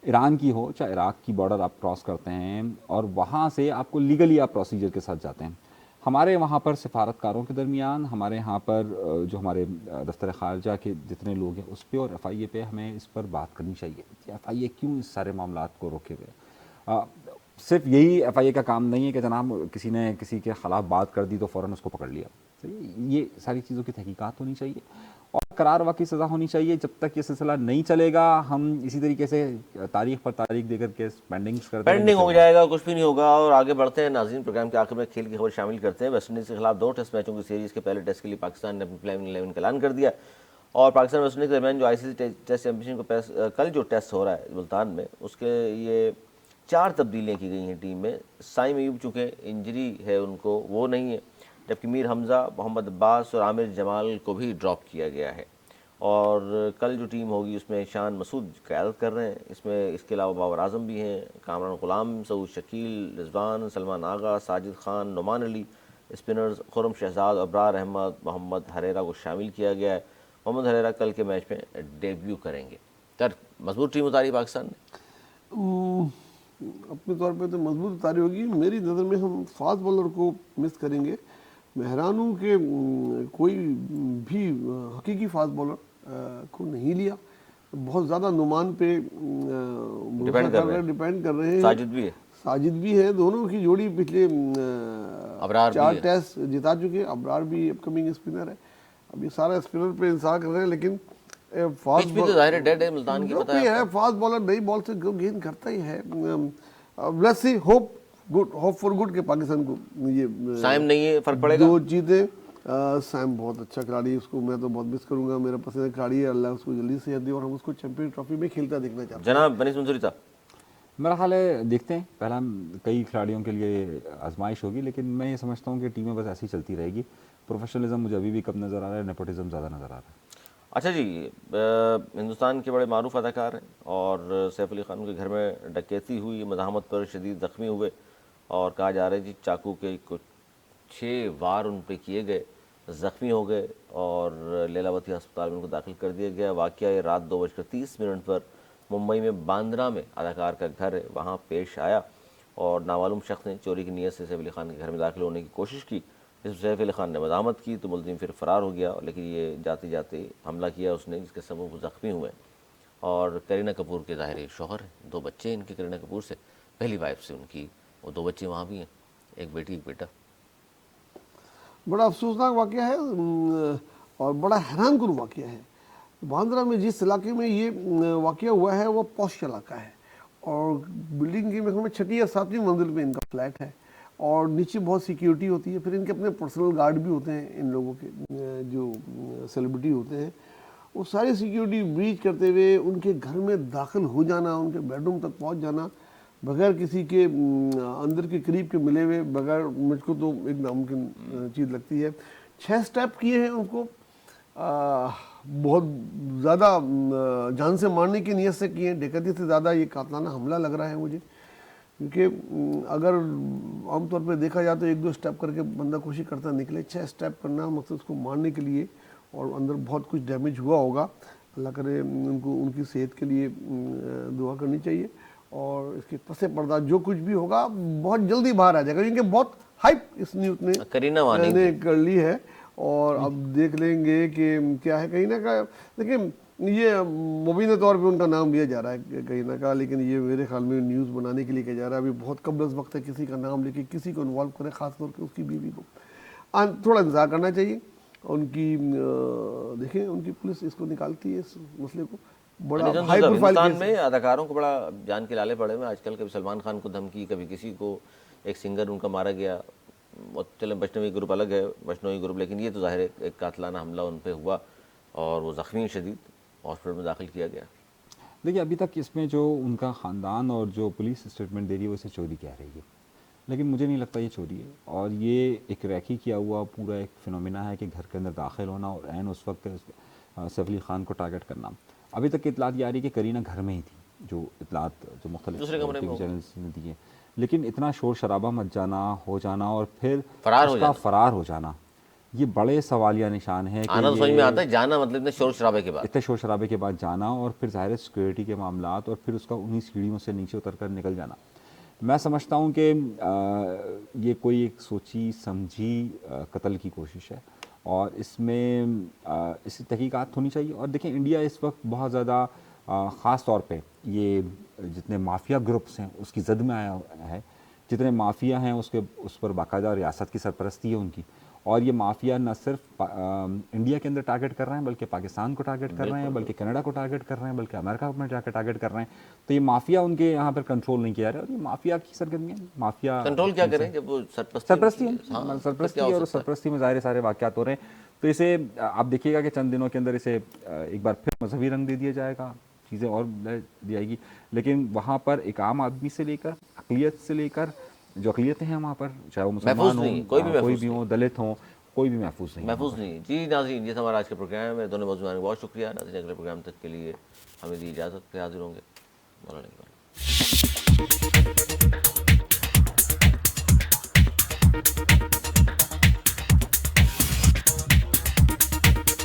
Speaker 3: ईरान की हो चाहे इराक की बॉर्डर आप क्रॉस करते हैं, और वहाँ से आपको लीगली आप प्रोसीजर के साथ जाते हैं। हमारे वहाँ पर सिफारतकारों के दरमियान, हमारे यहाँ पर जो हमारे दफ्तर ख़ारजा के जितने लोग हैं उस पर और FIA पे हमें इस पर बात करनी चाहिए कि FIA क्यों इस सारे मामलात को रोके हुए। सिर्फ यही FIA का काम नहीं है कि जनाब किसी ने किसी के ख़िलाफ़ बात कर दी तो फ़ौरन उसको पकड़ लिया। सही, ये सारी चीज़ों की तहकीकात होनी चाहिए, और करार वाकई सज़ा होनी चाहिए। जब तक ये सिलसिला नहीं चलेगा हम इसी तरीके से तारीख पर तारीख देकर के पेंडिंग करते
Speaker 1: पेंडिंग हो जाएगा, कुछ भी नहीं होगा। और आगे बढ़ते हैं नाज़रीन, प्रोग्राम के आखिर में खेल की खबर शामिल करते हैं। वेस्टइंडीज़ के खिलाफ 2 टेस्ट मैचों की सीरीज़ के पहले टेस्ट के लिए पाकिस्तान ने अपनी प्लेइंग 11 का ऐलान कर दिया। और पाकिस्तान वेस्टइंडीज़ के दरमियान जो ICC टेस्ट चैंपियनशिप को कल जो टेस्ट हो रहा है मुल्तान में, उसके ये 4 तब्दीलियाँ की गई हैं टीम में। साइम अयूब चूँकि इंजरी है उनको, वो नहीं है, जबकि मीर हमज़ा, मोहम्मद अब्बास और आमिर जमाल को भी ड्रॉप किया गया है। और कल जो टीम होगी उसमें शान मसूद क़यादत कर रहे हैं। इसमें इसके अलावा बाबर आजम भी हैं, कामरान गुलाम, सऊद शकील, रिजवान, सलमान आगा, साजिद खान, नुमान अली, स्पिनर्स खुर्रम शहजाद, अबरार अहमद, मोहम्मद हरेरा को शामिल किया गया है। मोहम्मद हरेरा कल के मैच में डेब्यू करेंगे। तर मजबूत टीम उतारी पाकिस्तान ने।
Speaker 2: अपने तौर पे तो मजबूत उतारी होगी। मेरी नज़र में हम फास्ट बॉलर को मिस करेंगे। मैं हैरान हूँ कि कोई भी हकीकी फास्ट बॉलर को नहीं लिया। बहुत ज़्यादा नुमान पे डिपेंड कर रहे हैं। साजिद भी है, दोनों की जोड़ी पिछले 4 टेस्ट जिता चुके। अबरार भी अपकमिंग स्पिनर है। अब ये सारा स्पिनर पे इंतजार कर रहे हैं, लेकिन फास्ट
Speaker 1: भी तो ज़ाहिर है डेड है मुल्तान की, पता
Speaker 2: है फास्ट बॉलर नई बॉल से गेंद करता ही है। Let's see, hope for good के पाकिस्तान को ये
Speaker 1: साइम नहीं है, फर्क पड़ेगा।
Speaker 2: 2 जीते। साइम बहुत अच्छा खिलाड़ी है, उसको मैं तो बहुत मिस करूंगा। मेरा पसंदीदा खिलाड़ी है, अल्लाह उसको जल्दी सेहत दे और हम उसको चैंपियन ट्रॉफी में खेलता देखना चाहते हैं।
Speaker 1: जनाब बनीस मंसूरी साहब,
Speaker 3: मेरा हाल है, देखते हैं। पहला कई खिलाड़ियों के लिए आजमाइश होगी, लेकिन मैं ये समझता हूँ कि टीमें बस ऐसी चलती रहेगी। प्रोफेशनलिज्म मुझे अभी भी कम नज़र आ रहा है, नेपोटिज्म ज़्यादा नज़र आ रहा है।
Speaker 1: अच्छा जी, हिंदुस्तान के बड़े मारूफ अदाकार हैं और सैफ अली खान के घर में डकैती हुई, मज़ाहमत पर शदीद ज़ख्मी हुए और कहा जा रहा है जी चाकू के कुछ 6 वार उन पर किए गए, ज़ख्मी हो गए और लीलावती अस्पताल में उनको दाखिल कर दिया गया। वाक़या ये रात 2:30 पर मुंबई में बांद्रा में अदाकार का घर है, वहाँ पेश आया और नामालूम शख्स ने चोरी की नीयत से सैफ अली खान के घर में दाखिल होने की कोशिश की। इस सैफ अली खान ने मज़ाहमत की तो मुलज़िम फिर फ़रार हो गया, लेकिन ये जाते जाते हमला किया उसने, जिसके सबब वो ज़ख्मी हुए। और करीना कपूर के ज़ाहिर शौहर हैं, 2 बच्चे इनके करीना कपूर से, पहली वाइफ से उनकी, वो 2 बच्चे वहाँ भी हैं, एक बेटी एक बेटा।
Speaker 2: बड़ा अफसोसनाक वाक़या है और बड़ा हैरानकुन वाक़या है। बांद्रा में जिस इलाके में ये वाक़या हुआ है वो पॉश इलाका है और बिल्डिंग की मेरे में 6वीं या 7वीं मंजिल पे इनका फ्लैट है और नीचे बहुत सिक्योरिटी होती है। फिर इनके अपने पर्सनल गार्ड भी होते हैं, इन लोगों के जो सेलिब्रिटी होते हैं। वो सारी सिक्योरिटी ब्रीच करते हुए उनके घर में दाखिल हो जाना, उनके बेडरूम तक पहुंच जाना बगैर किसी के अंदर के करीब के मिले हुए, बगैर, मुझको तो एक नामुमकिन चीज़ लगती है। 6 स्टेप किए हैं उनको, बहुत ज़्यादा जान से मारने की नीयत से किए, डकैती से ज़्यादा ये कातलाना हमला लग रहा है मुझे। क्योंकि अगर आमतौर पर देखा जाए तो 1-2 स्टेप करके बंदा कोशिश करता निकले, 6 स्टेप करना मकसद उसको मारने के लिए, और अंदर बहुत कुछ डैमेज हुआ होगा। अल्लाह करे उनको उनकी सेहत के लिए दुआ करनी चाहिए और इसके पसे पर्दा जो कुछ भी होगा बहुत जल्दी बाहर आ जाएगा, क्योंकि बहुत हाइप इस न्यूज़ ने कर ली है और अब देख लेंगे कि क्या है। कहीं ना का देखिए, ये मुबीना तौर पे उनका नाम लिया जा रहा है कहीं ना का, लेकिन ये मेरे ख्याल में न्यूज़ बनाने के लिए किया जा रहा है। अभी बहुत कम वक्त है किसी का नाम लेके किसी को इन्वॉल्व करें, ख़ासतौर पर उसकी बीवी को। थोड़ा इंतजार करना चाहिए उनकी, देखें उनकी पुलिस इसको निकालती है इस मसले को। बड़ा हाई प्रोफाइल
Speaker 1: हिंदुस्तान में अदाकारों को बड़ा जान के लाले पड़े हुए आजकल। कभी सलमान खान को धमकी, कभी किसी को, एक सिंगर उनका मारा गया। चले वैष्णवी ग्रुप अलग है, वैष्णवी ग्रुप, लेकिन ये तो ज़ाहिर है एक कातलाना हमला उन पर हुआ और वो ज़ख्मी शदीद हॉस्पिटल में दाखिल किया गया।
Speaker 3: देखिए, अभी तक इसमें जो उनका ख़ानदान और जो पुलिस स्टेटमेंट दे रही है वो इसे चोरी कह रही है, लेकिन मुझे नहीं लगता ये चोरी है। और ये एक रैकी किया हुआ पूरा एक फिनोमिना है कि घर के अंदर दाखिल होना और ऐन उस वक्त सैफ अली खान को टारगेट करना। अभी तक की इतलात ये आ रही है कि करीना घर में ही थी, जो इतलात जो मुख्तलिफ टीवी चैनल्स ने दी है। लेकिन इतना शोर शराबा मच जाना, हो जाना और फिर फरार हो जाना, ये बड़े सवालिया निशान है।
Speaker 1: आना तो समझ में आता है, जाना मतलब इतने शोर शराबे के बाद
Speaker 3: जाना और फिर ज़ाहिर सिक्योरिटी के मामलात और फिर उसका उन्हीं सीढ़ियों से नीचे उतर कर निकल जाना। मैं समझता हूँ कि ये कोई एक सोची समझी कत्ल की कोशिश है और इसमें इसकी तहकीकात होनी चाहिए। और देखिए, इंडिया इस वक्त बहुत ज़्यादा ख़ास तौर पे ये जितने माफिया ग्रुप्स हैं उसकी जद में आया है। जितने माफिया हैं उस पर बाकायदा रियासत की सरपरस्ती है उनकी, और ये माफिया न सिर्फ इंडिया के अंदर टारगेट कर रहे हैं, बल्कि पाकिस्तान को टारगेट कर रहे हैं, बल्कि कनाडा को टारगेट कर रहे हैं, बल्कि अमेरिका में जाकर टारगेट कर रहे हैं। तो ये माफिया उनके यहाँ पर कंट्रोल नहीं किया जा रहा और ये माफिया की सरगर्मियाँ, माफिया
Speaker 1: कंट्रोल क्या करें जब वो
Speaker 3: सरपरस्ती
Speaker 1: हाँ,
Speaker 3: सरपरस्ती
Speaker 1: क्या हो
Speaker 3: और
Speaker 1: सकता है?
Speaker 3: सरपरस्ती में ज़ाहिर सारे वाक़यात हो रहे हैं। तो इसे आप देखिएगा कि चंद दिनों के अंदर इसे एक बार फिर मजहबी रंग दे दिया जाएगा, चीज़ें और दी जाएगी। लेकिन वहाँ पर एक आम आदमी से लेकर अक़लियत से लेकर जो अक़लियतें हैं वहाँ पर, चाहे वो मुसलमान हों, कोई भी हो, दलित हों, कोई भी महफूज नहीं।
Speaker 1: महफूज नहीं। जी नाज़रीन, ये था हमारा आज का प्रोग्राम है। दोनों मौजूद में बहुत शुक्रिया नाज़रीन। अगले प्रोग्राम तक के लिए हमें दी इजाज़त, पे हाजिर होंगे। मौलाना इकबाल।